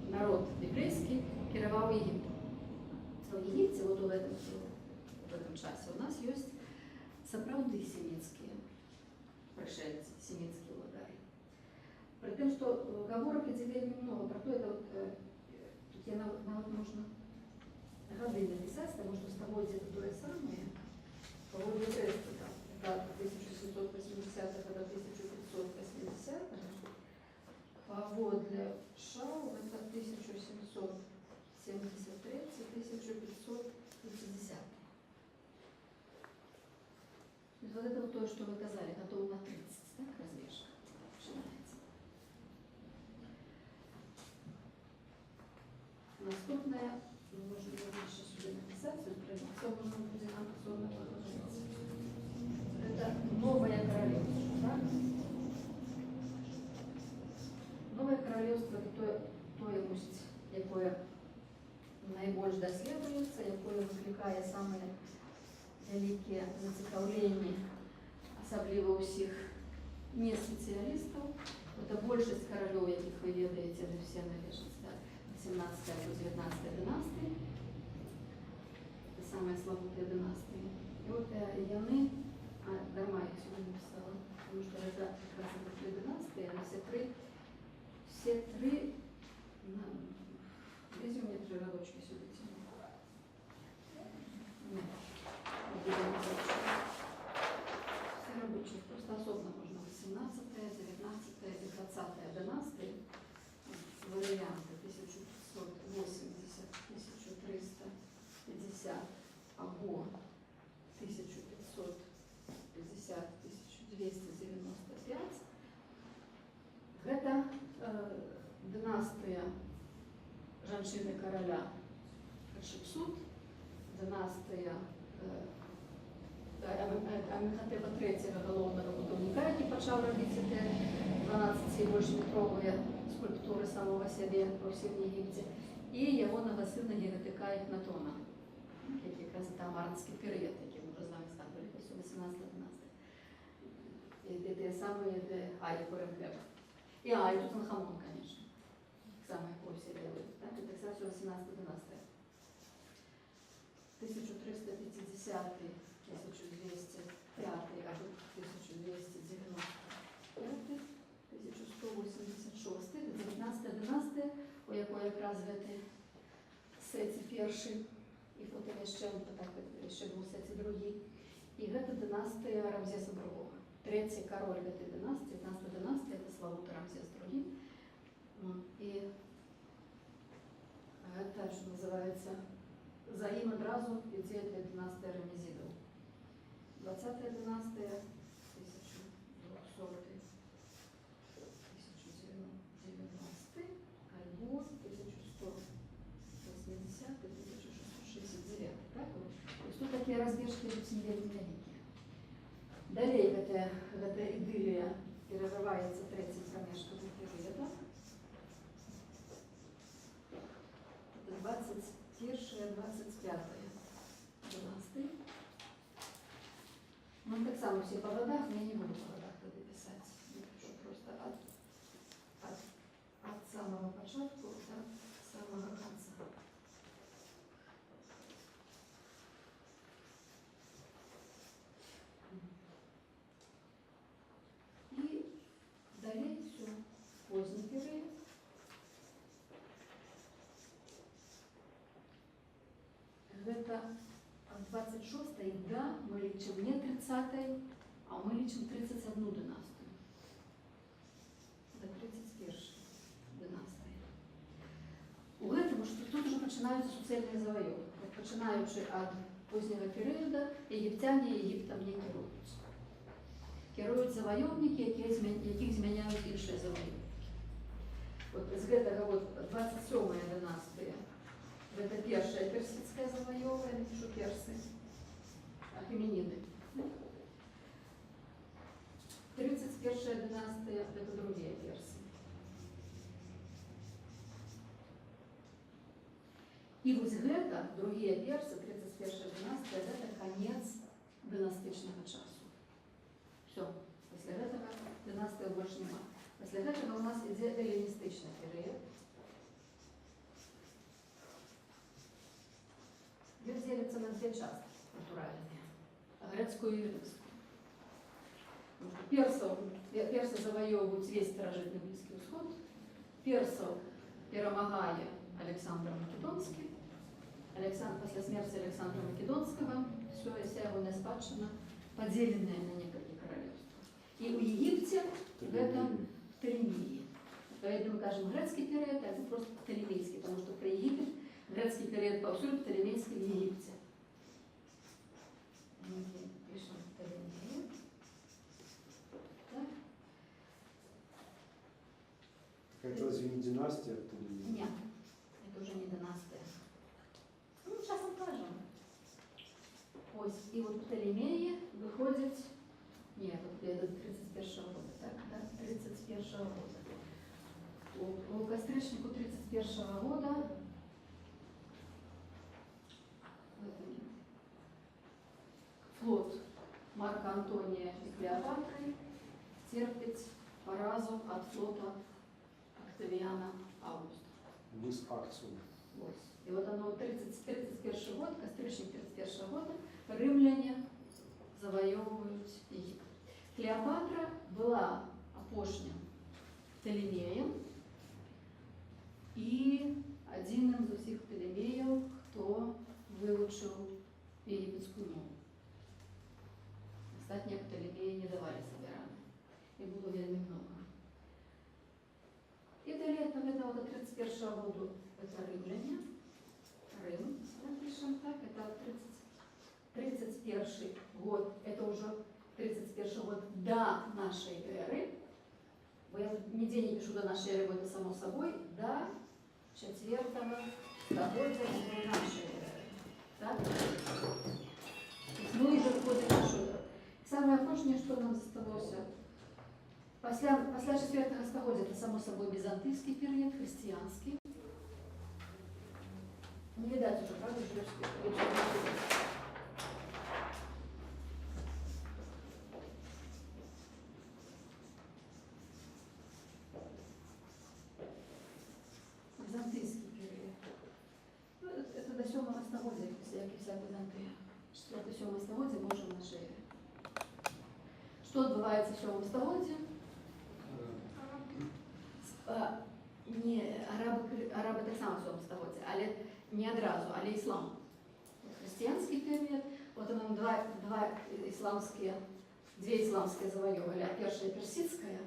народ библейский кіраваў Египтом. В Египте, вот в этом часе, у нас есть сапраўды семітскія пришельцы, семітские владары. При тым, што гаворак ідзе вельмі много про то, это вот, тут я нават можна гады напісаць, таму што стагоддзе это тое самае, паводле Престона, это 1780-х до 1580-х, паводле Шау это 1773-1550. Вот это вот то, что вы сказали, готово на 30, так, развешка начинается. Наступное, мы можем дальше сюда написать, все можно будет нам особенно положить. Это новое королевство, так? Новое королевство – это тое, якое найбольш даследуецца, якое выклікае самыя вялікія зацікаўленні, асабліва ўсіх не спецыялістаў. Это большасць каралёў, якіх вы ведаеце, вы все належаць да 18-19 дынастыі. Это самыя славутыя дынастыі. І вот яны, дарма іх сюда написала, потому что это как раз три дынастыі, они все три, вези у меня 3 рядочки сюда тяну. Нет. Все рабочие, просто особенно можно 18-я, 19-я и 20-я династии, варианты 1580, 1350, або 1550, 1295. Это династия жанчыны короля Хатшепсут, династия Амінхотепа III галоўнага будаўніка, які пачаў рабіць 12 і больш метровыя скульптуры самого сябе па ўсім Егіпце, і ягонага сына Гератыка Эхнатона, які якраз тамаранскі перыяд, які мы уже з вами згадвалі, 18-12. І тыя самыя Ай-Хорэмхеп. І Тутанхамон, конечно, самые посерьезные. Так, это, кстати, 18-12. 1350, 1205, 1295, 1186, 19-12, у якої якраз в этой сеті перший, і потім ще, так, ще був сеті другий. І гэта династія Рамзеса II. Третий король этой династии, 15 династия, это Славут Рамзес II. И это, что называется, за им одразу идет династия Рамезидов. 20-я династия, 1200, 1090, Альбор, 1180, 1669. Так вот. То есть тут такие разбежки очень великие. Далее эта идиллия переживается третьим промежковым периодом. 21-25 династии. Ну, так само все по годах, но я не буду по годах тогда писать. Я пишу просто от отца да, мы лічым не 30, а мы лічым 31 дынастыю. До 31 дынастыі. У гэтым, што тут уже пачынаюцца суцэльныя заваёўкі. Пачынаючы ад позняга перыяда, егіпцяне Егіптам не кіруюць. Кіруюць заваёўнікі, якіх змяняюць іншыя заваёўнікі. Вот з гэтага вот 27-я дынастыя. Это першая персидская завоевка, я напишу персы, ахемениды. 31-я династия, это другие персы. И вот это, другие персы, 31-я династия, это конец династичного часу. Все, после этого династии больше нема. После этого у нас идет эллинистичный период. Мир делится на две части натуральные, грецкую и римскую. Персы завоевывают весь старожитный Близкий Восход. Персов перемагає Александр Македонский. После смерти Александра Македонского вся его спадщина поделенная на несколько королевств. И у Египте это Птолемеи. Поэтому мы кажем грецкий период, а это просто птолемейский, потому что про Египет грецкий период повсюду, птолемейский в Египте. Пишем Птолемеи. Так. Это разве не династия Птолемеев? Нет, это уже не династия. Ну, сейчас покажем. Ось, и вот Птолемеи выходит, нет, это 31 года, так, да, 31 года. У Костричнику 31 года флот Марка Антония и Клеопатры терпит поразу от флота Октавиана Августа. Мыс Акциум. И вот оно 31 год, Костричник 31 года, римляне завоевывают Египет. Клеопатра была опошнем Птолемеем и один из усіх Птолемеев, кто вылучил египетскую мову. Остатние Птолемеи не давали себе раны. И было вельми много. И до лета этого 31 года это римляне. Рим, напишем так, это 31 год, это уже 31 год до нашей эры. Я нигде не пишу до нашей эры, это само собой, до 4-го столетия до нашей эры. Так? Мы уже входим в нашу эру. Самое важное, что нам осталось, после 4-го столетия, это само собой византийский период, христианский. Не видать уже, правда, живешь византийский период. Ну, это до 7-го столетия, як і вся Византия. 4-7 століття ми вже в нашій ері. Що відбувається в 7 столітті? Не, араби так само в 7 столітті, але не одразу, але іслам. Христианский период, вот нам две исламские завоевали, а первая персидская,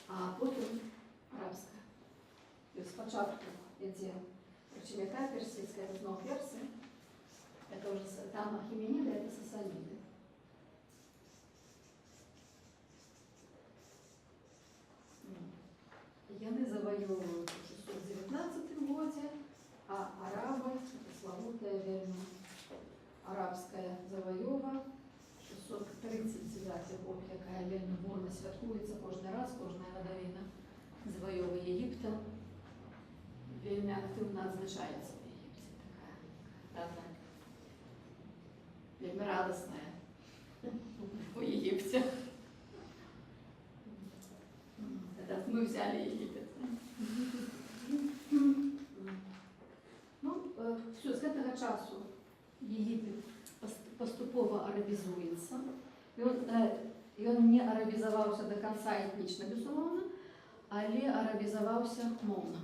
а потом арабская. То есть спочатку эти, причем яка персидская, это снова персы, это уже там ахемениды, это сасаниды. Яны завоевывают в 619 году, а арабы, это славутая вельма арабская завоева, 639 год, якая вельма бурно святкуецца кожны раз, кожная гадавіна завоевы Египта вельми активно отзначается в Египте, такая вельми радостная в Египте. Этот мы взяли Египет. Ну, все, з гэтага часу Египет поступово арабізуецца. Ён не арабізаваўся до конца этнічна, безумоўна, але арабізаваўся моўна.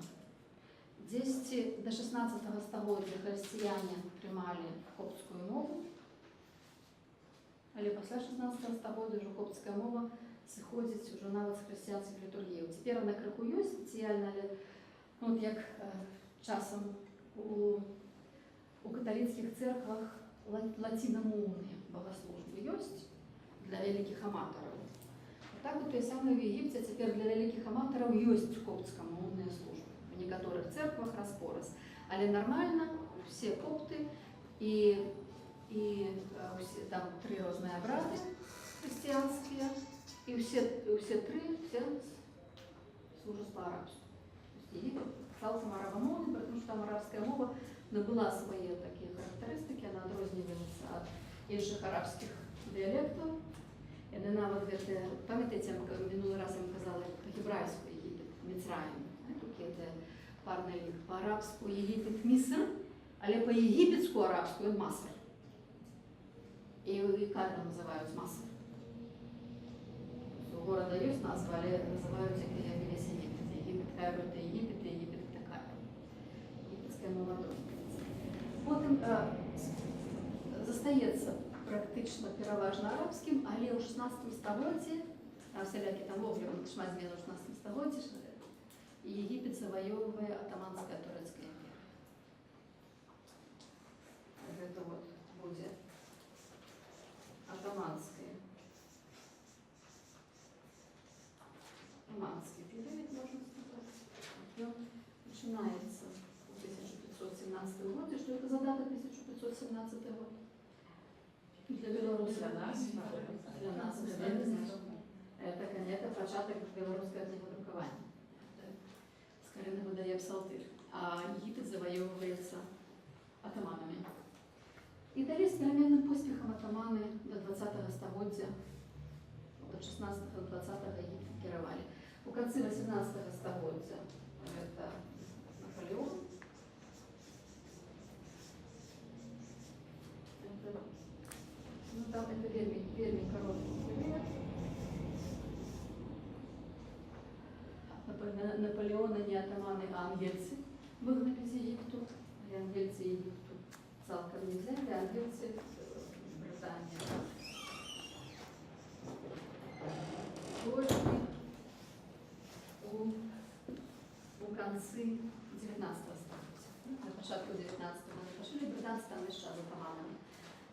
10 до 16 стагоддзя хрысціяне прымалі коптскую мову, але пасля 16 стагоддзя ўжо коптская мова сыходзіць ужо нават з хрысціянскіх літургіяў. Цяпер яна крыху ёсць спецыяльна, але ну, як часам у каталіцкіх церквах лацінамоўныя багаслужбы ёсць для вялікіх аматараў. Так вот, тое самае в Егіпце цяпер для вялікіх аматараў ёсць коптскамоўныя службы. У некаторых церквах распораз. Але нармальна усе копты і там 3 розныя абрады хрысціянскія, і ўсе 3 служаць па-арабску. Егіпет цалкам арабамоўны, потому что там арабская мова набыла свае такія характарыстыкі, яна адрозніваецца ад іншых арабскіх дыялектаў. Яны нават гэтыя, памятаеце, мінулы раз я вам казала па-гебрайску Егіпет, Мицраім, такі парны лік, па-арабску Егіпет Миср, але па-егіпецку арабску ён Маср. І Кайро называюць Маср. У города ёсць назва, але называюць як весь Егіпет. Егіпет Кайро – это Егіпет, і Егіпет – это Кайро. Егіпетская мова адрозніваецца. Потым застаецца практычна пераважна арабскім, але ў 16 стагоддзі, там всялякі там шмат змен у 16 стагоддзі, Егіпет заваёўвае атаманская турэцкая імперія. Гэта вот будзе атаманскі перыяд, можна сказаць. Ён пачынаецца у 1517 годзе, што это задатак 1517 год. Для беларусаў. Для нас. Это пачатак беларускага кнігадрукавання. Скарына выдае псалтыр, а Егіпет заваёўваецца атаманамі. І далей з пераменным поспехам атаманы до 20-го стагоддзя, до 16-го, 20-го Егіпет кіравалі. У канцы 18-го стагоддзя это Наполеон. Ну, там это вельмі кароткі перыяд. Наполеона не атаманы, а ангельцы выгнали из Египту. И ангельцы Египту цалком не взяли, а ангельцы Британия. Дошли у концы 19-го столетия. На початку 19-го они пошли, британцы там еще с атаманами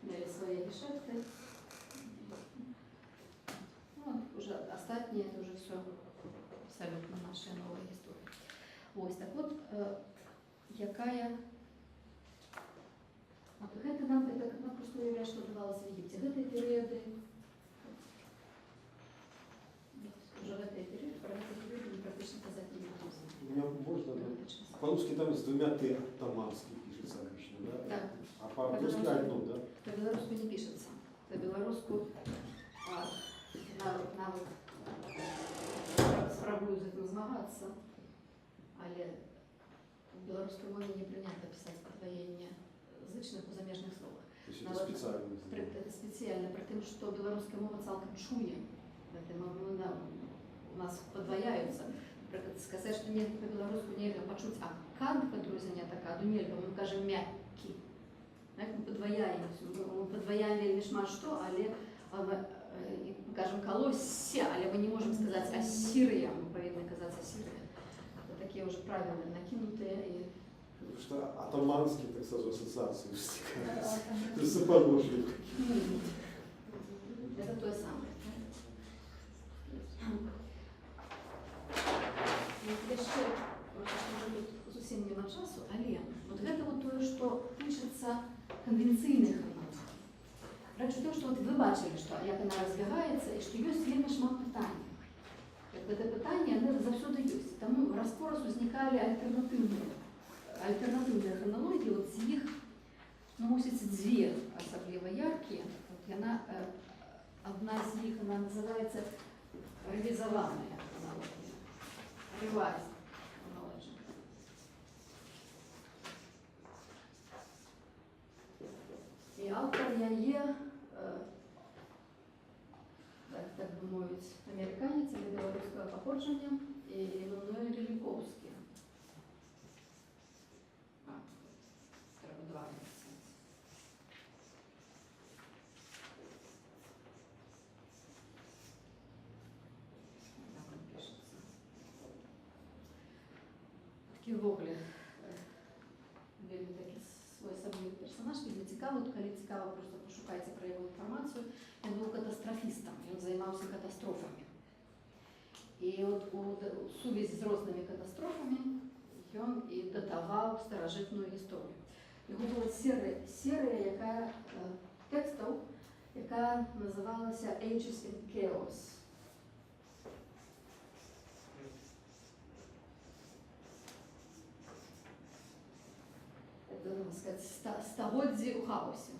имели свои гешефты. Ну, уже остатние, это уже все абсолютно наша новая история. Ось, так вот, якая... Вот, гэта нам просто уявляе, што адбывалася в Египте. Гэтыя перыяды, уже гэтыя перыяды, про гэтыя перыяды практически казаць не будем. У меня можно, по-русски там с 2 Т атаманский пишется обычно, да? Да. А по-русски одно, да? По-беларуску не пишется. По-беларуску нават спрабую з гэтым змагацца, але в беларускай мове не прынята пісаць падваенне зычных у замежных словах. То есть это специально? Это специально, при том, что белорусская мова цалком чуе. У нас подвояются. Сказать, что нет по-белоруску нельзя почуть, а кант подрузення така, ну нельзя, мы кажем мягкий. Мы подвояем вельмі шмат што, але мы кажем колосся, але мы не можем сказать Ассирия, мы повинны казаць Ассирия. Это такие уже правила накинутые и потому что атаманский, так сразу ассоциации возникают. То есть запорожье. Это то самое. Яшчэ, уже тут зусім няма часу, але вот гэта вот тое, што тычыцца канвенцыйных хронологій. Рэч у тым, што вы бачылі, што як яна разбягаецца і што ёсць вельмі шмат пытанняў. Гэта пытанне, яны заўсёды ёсць. Таму раз-пораз узнікалі альтэрнатыўныя хронологіі, вот з іх, ну, мусіць, 2 асабліва яркія. Вот яна, адна з іх, она называецца рэвізаваная хронологія. Revised chronology. І аўтар яе, так бы мовіць, амерыканец, але беларускага паходжання, і Імануэль Рылікоўскі. Ківоглі вельмі такі своеасаблівы персонаж, вельмі цікавы, калі цікава, просто пошукайце пра яго інфармацыю. Ён быў катастрафістам, ён займаўся катастрофамі. І от у сувязі з рознымі катастрофамі ён і датаваў старажытную гісторыю. Яго была серыя тэкстаў, якая называлася Ages in Chaos. Это, можно сказать, стагоддзі ў хаосе.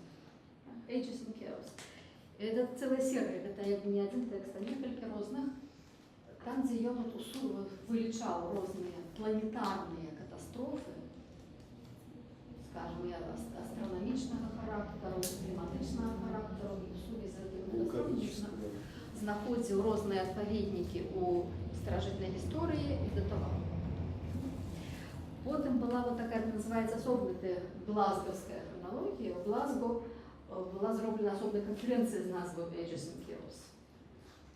Ages in Chaos. Это целая серия, это не один текст, а несколько разных. Там, где ён вылічаў розныя планетарныя катастрофы, скажем, астрономічнага характару, кліматычнага характару, і ў сувязі з гэтымі катастрофамі знаходзіў розныя адпаведнікі ў старажытнай гісторыі і датаваў. Потым была вот такая, называется, особная глазговская хронология. В Глазго была зроблена особная конференция з назвою Ages in Chaos.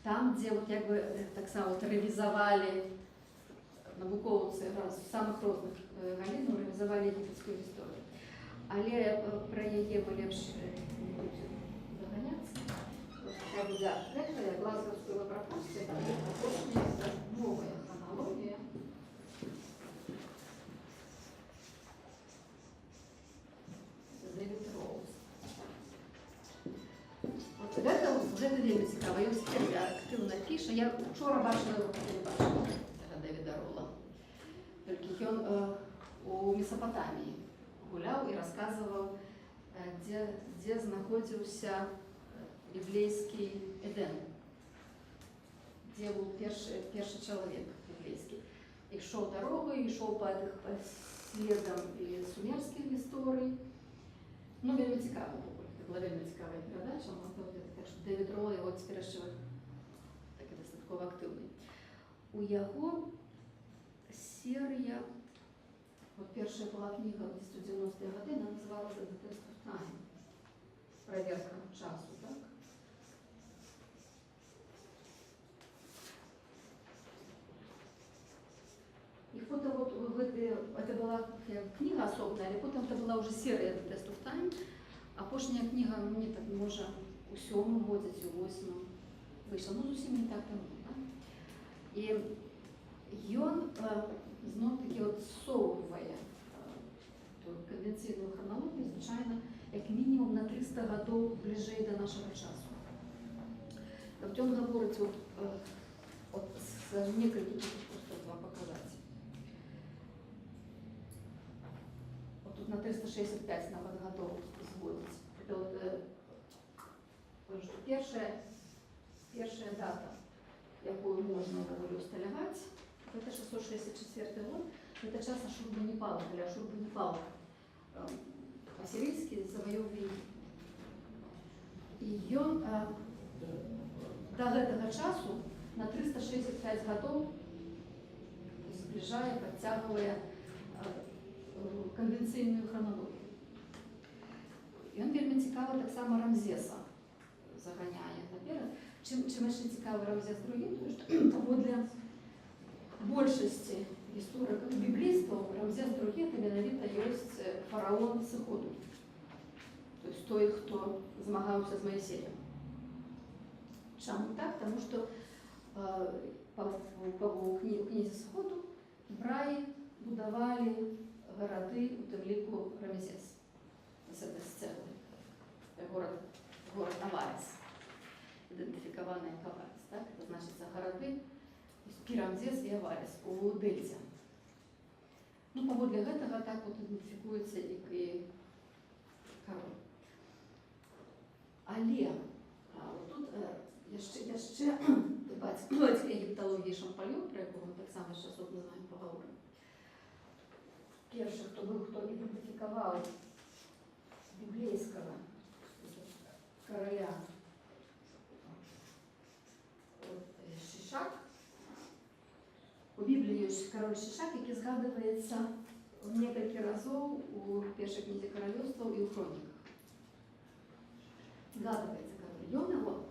Там, где вот як бы так само рэвізавалі навукоўцы з самых розных галінаў, рэвізавалі егіпецкую гісторыю. Але пра яе мы лепш не будзем заганяцца. Хай будзе гэтая глазгаўскую вы прапусце, там апошняя новая хронологія. Дэвід Роуз. Гэта вельмі цікава, ён цяпер актыўна піша. Я вчора бачила його, не бачила Дэвіда Роула. Толькі ён у Месапатаміі гуляў і расказваў, дзе знаходзіўся біблейскі Эден, дзе быў першы чалавек біблейскі. Ішоў дарогай, ішоў па следам і сумерскіх гісторый. Ну, вельмі цікава было. Это была вельмі цікавая перадача. Так што Дэвід Роул яго цяпер яшчэ такі дастаткова актыўны. У яго серія, вот першая была кніга в 1990-е гады, она называлась «The Test of Time». Проверка часу, так? И потом вот это была книга особная, а потом это была уже серия «The Test of Time». Апошняя книга, мне так, може, у 7-му годзе, у 8-му вийшла, ну зовсім не так давно. Да? І ён знов-таки отсовыває ту конвенційну хронологію, звичайно, як мінімум на 300 годов ближей до нашого часу. Тобто він говорить от з некільких, просто вам показати. От тут на 365 навіть годов зводить. Это вот першая дата, якую можна було усталявати, это 664 год, это час Ашурбаніпала, или Ашурбаніпал асирийский завоевывал. И он до гэтага часу на 365 годов зближае, подтягивая конвенційную хронологію. І він вельми цікавий так само Рамзеса заганяє наперед. Чим ще цікавий Рамзес II, тому що паводле большасці істориків біблійства Рамзес II это менавіта ёсць фараон Сыходу. То есть той, хто змагаўся з Моисеем. Чаму так? Тому що у князі Сыходу евреи будовали городи, у тим ліку Рамзес. З этой сцены. Город Аварис, идентификованный как Аварис. Так? Это значит городы Пирамзес и Аварис у Дельте. Ну, паводле гэтага так вот идентификуется и король. Але вот тут яшчэ бацька егіпталогіі Шампальон, про якого мы так само сейчас з вами поговорим. Першы, хто ідентифікаваў библейского короля Шишак. У Біблії є король Шишак, який згадується некілька разів у першій книзі королівства і у хроніках. Згадується король. Він його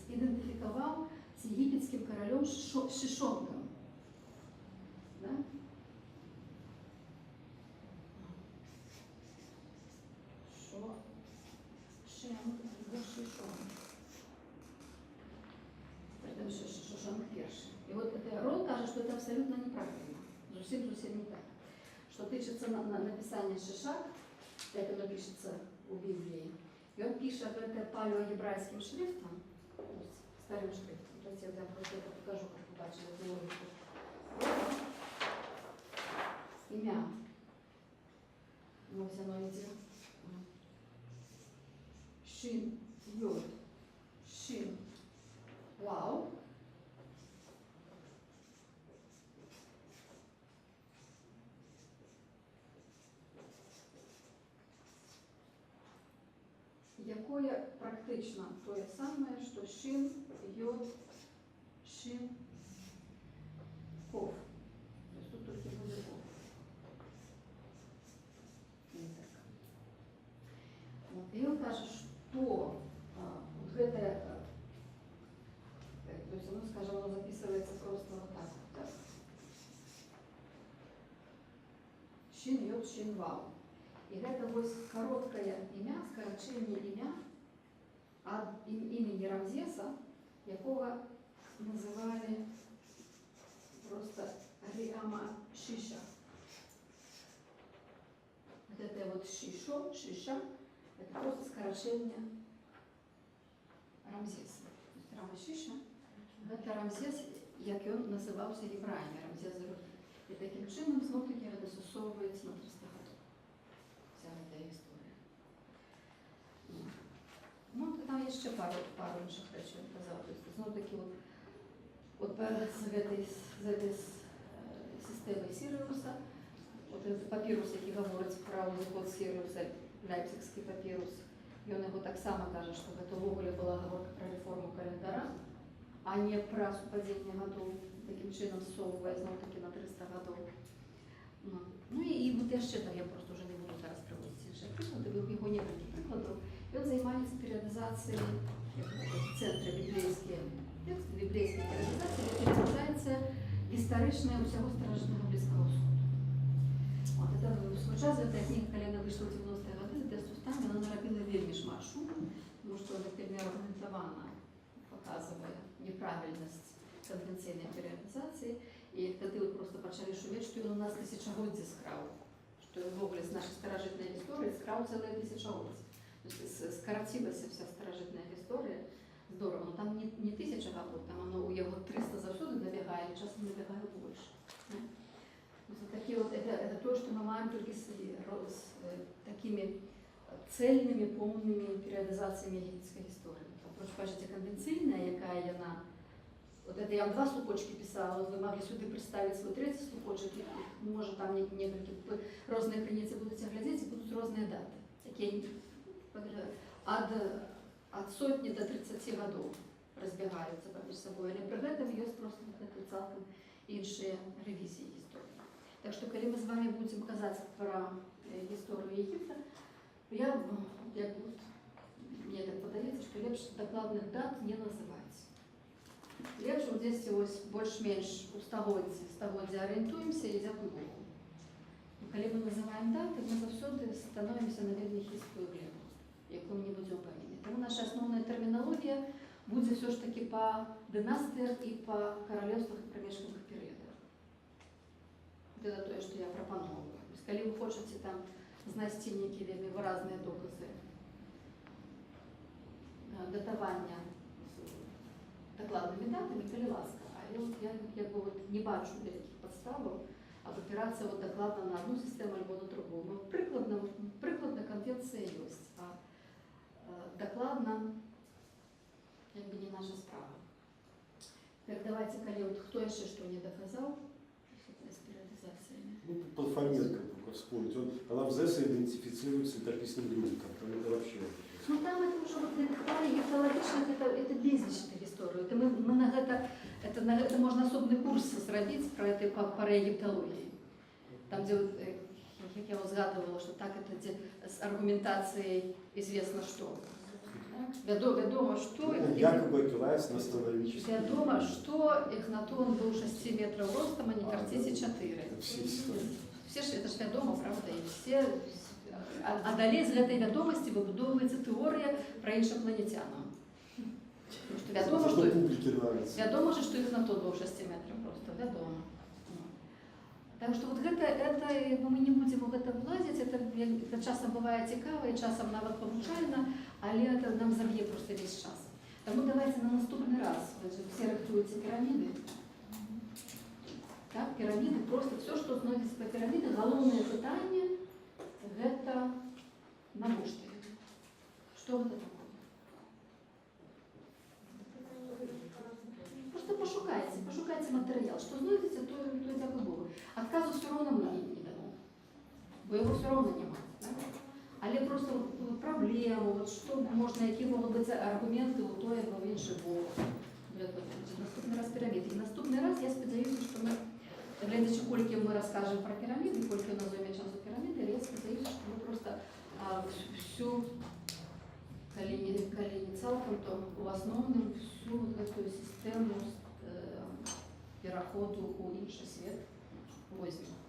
ідентифікував з єгипетським королем Шишонгом. Да? Шишон. Поэтому Шишон перший. И вот это Рол каже, что это абсолютно неправильно. Зовсім не так. Что тычется на написание Шишак, это оно пишется у Библии, и он пишет это палеоебрайским шрифтом, то есть старым шрифтом. Сейчас я вам просто это покажу, как вы бачите эту логику. Имя. Ось оно йде. Шин, йод, шин, вау. Якое практично те саме, що шин, йод, шин, ков. Тобто тут тільки буде ков. І він каже, що вот это, то есть, ну, скажем, оно записывается просто вот так. Так? Шин, йод, шин, вау. И это вот короткое имя, скорочение имя от имени Рамзеса, якого называли просто Риама Шиша. Вот это вот Шишо, Шиша, это просто скорочение Рамзеса. То есть Рама Шиша, это Рамзес, як он назывался евреями, Рамзес II. И таким чином, знов-таки, это засовывается на 300 годов. Вся эта история. Ну, там є ще пару інших речей, я казала. Тобто, знов-таки, от з этой системи Сіриуса, от папірус, який говорить про закон Сіриуса, Лейпцигський папірус, і він його так само каже, що це ввогуле була говорка про реформу календаря, а не про совпадіння годов, таким чином зсовує знов-таки на 300 годов. Ну і вот я ще там, я просто вже не буду зараз приводити інші приклади, його некілька прикладів. Він займається періодизацією центру біблійської періодизації, яка називається історичне усього старожитного Близького Сходу. От, це в свій час, ця книга, коли вона вийшла в 90-ті роки, де Суфтами, вона наробила вельми шмат шуму, тому що, наприклад, аргументовано показує неправильність конвенційної періодизації. І тоді просто почали шуметь, що він у нас тисячогоддя скрав, що він вовле з нашої старожитної історії скрав ціле тисячогоддя. Тобто скоротилася вся старожитна історія. Здорово, но там не 1000 годов, там оно у его 300 завсюду набегает, часом набегает больше. Такие вот, это то, что мы маем только с такими цельными, полными периодизациями египетской истории. Прошу бачите, конвенційна, яка є на... Вот это я вам 2 слупочки писала, вот вы могли сюда представить свой 3 слупочек, и, может, там некоторые разные страницы будете глядеть, и будут разные даты. Такие от сотни до 30 годов разбегаются поміж собою. Але при этом є просто цілком інші ревізії історії. Так що, коли ми з вами будемо казати про історію Єгипта, мне так подається, що лепше докладних дат не називати. Лепше вот здесь ось більш-менш у стагоддя орієнтуємося і йдемо Богу. Коли ми називаємо дати, ми завжди становимося на вільних історію глибу, яку ми не будемо пам'ятати. Тому наша основна термінологія буде все ж таки по династіях і по королівствах і проміжкових періодах. Це те, що я пропоную. Коли ви хочете там знайти які вельми виразні докази датування докладними датами, коли ласка. А я не бачу великих підставок, а опиратися докладно на одну систему або на другу. Прикладна конвенція є, а докладно якби не наша справа. Так давайте, коли хто ще що не доказав з періодизаціями. Ну, под Фоменко, как вспомнить. Она в ЗЭСе идентифицирует с летописным людиком. Там это вообще... Ну там это уже палеогептологічних, это безлічних історій. На это можна особний курс зробити про этой параегиптологии. Там, где, як я згадувала, що так это где с аргументацией известно что. Ведомо, что... Якобы опираясь на астрономические... Ведомо, что Эхнатон был 6 метров ростом, а Нефертити 4. Все истории. Все, это же ведомо, правда, и все А далей з гэтай вядомасці выбудоўваецца тэорыя пра іншапланетянаў. Потому што вядома, Что што публике нравится. вядома же, што іх на то 2-6 метраў просто, вядома. Так што вот гэта ну, мы не будзем у гэта влазіць, это часам бывае цікава і часам нават павучальна, але это нам заб'е просто весь час. Таму давайте на наступны раз, вы же все рыхтуеце піраміды. Так, піраміды, просто все, што знойдзеце па піраміды, галоўнае пытанне гэта навошта? Што гэта такое? Просто пошукайце матэрыял. Што знойдзеце, то дзякуй Богу. Адказу ўсё роўна мы не дамо. Бо яго ўсё роўна няма. Так? Але просто праблему, вот, што можна, які могуць быць аргументы ў той або ў іншы бок. Наступны раз піраміды. І наступны раз я спадзяюся, што мы, глядзячы, колькі мы раскажам пра піраміды, колькі у нас зойме часу піраміды, я спадзяюся, што мы просто всю, калі не цалкам, то ў асноўным всю вот гэтую сістэму пераходу ў іншы свет возьмем.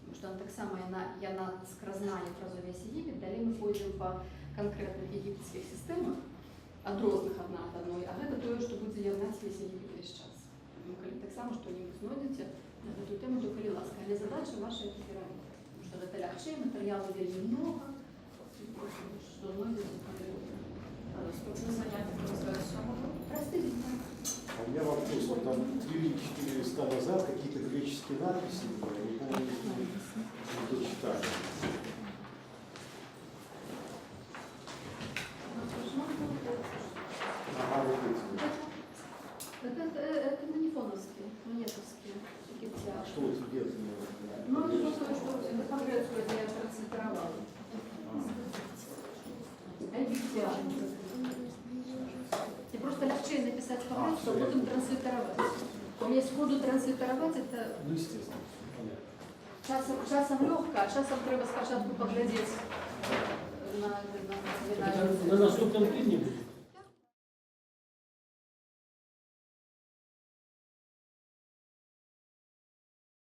Потому что она так само, яна скразная праз увесь Египет, далей мы пойдем по конкретных египетских системах, ад розных адна ад адной, а гэта тое, што будзе яднаць весь Египет весь час. Ну, калі так само што-нибудь знойдзеце на гэтую тэму, то калі ласка. Але задача ваша — это піраміда. Потому что гэта лягчэй, матэрыялу вельмі много, што знойдзеце, калі Наступне заняття просто простые. А у меня вопрос, вот там 3-4 листа назад какие-то греческие надписи, я не помню, что читали. Ага, вот эти. Это манифоновские, монетовские, египтяне. Что вот где? Ну, это просто, что по-грецку я транслитеровала. Египтяне. И просто легче написать по-грецку, а потом транслитеровать. У меня сходу транслитеровать это Ну, естественно, понятно. часом легко, а часом треба спочатку поглядеть на На наступному тижні буде?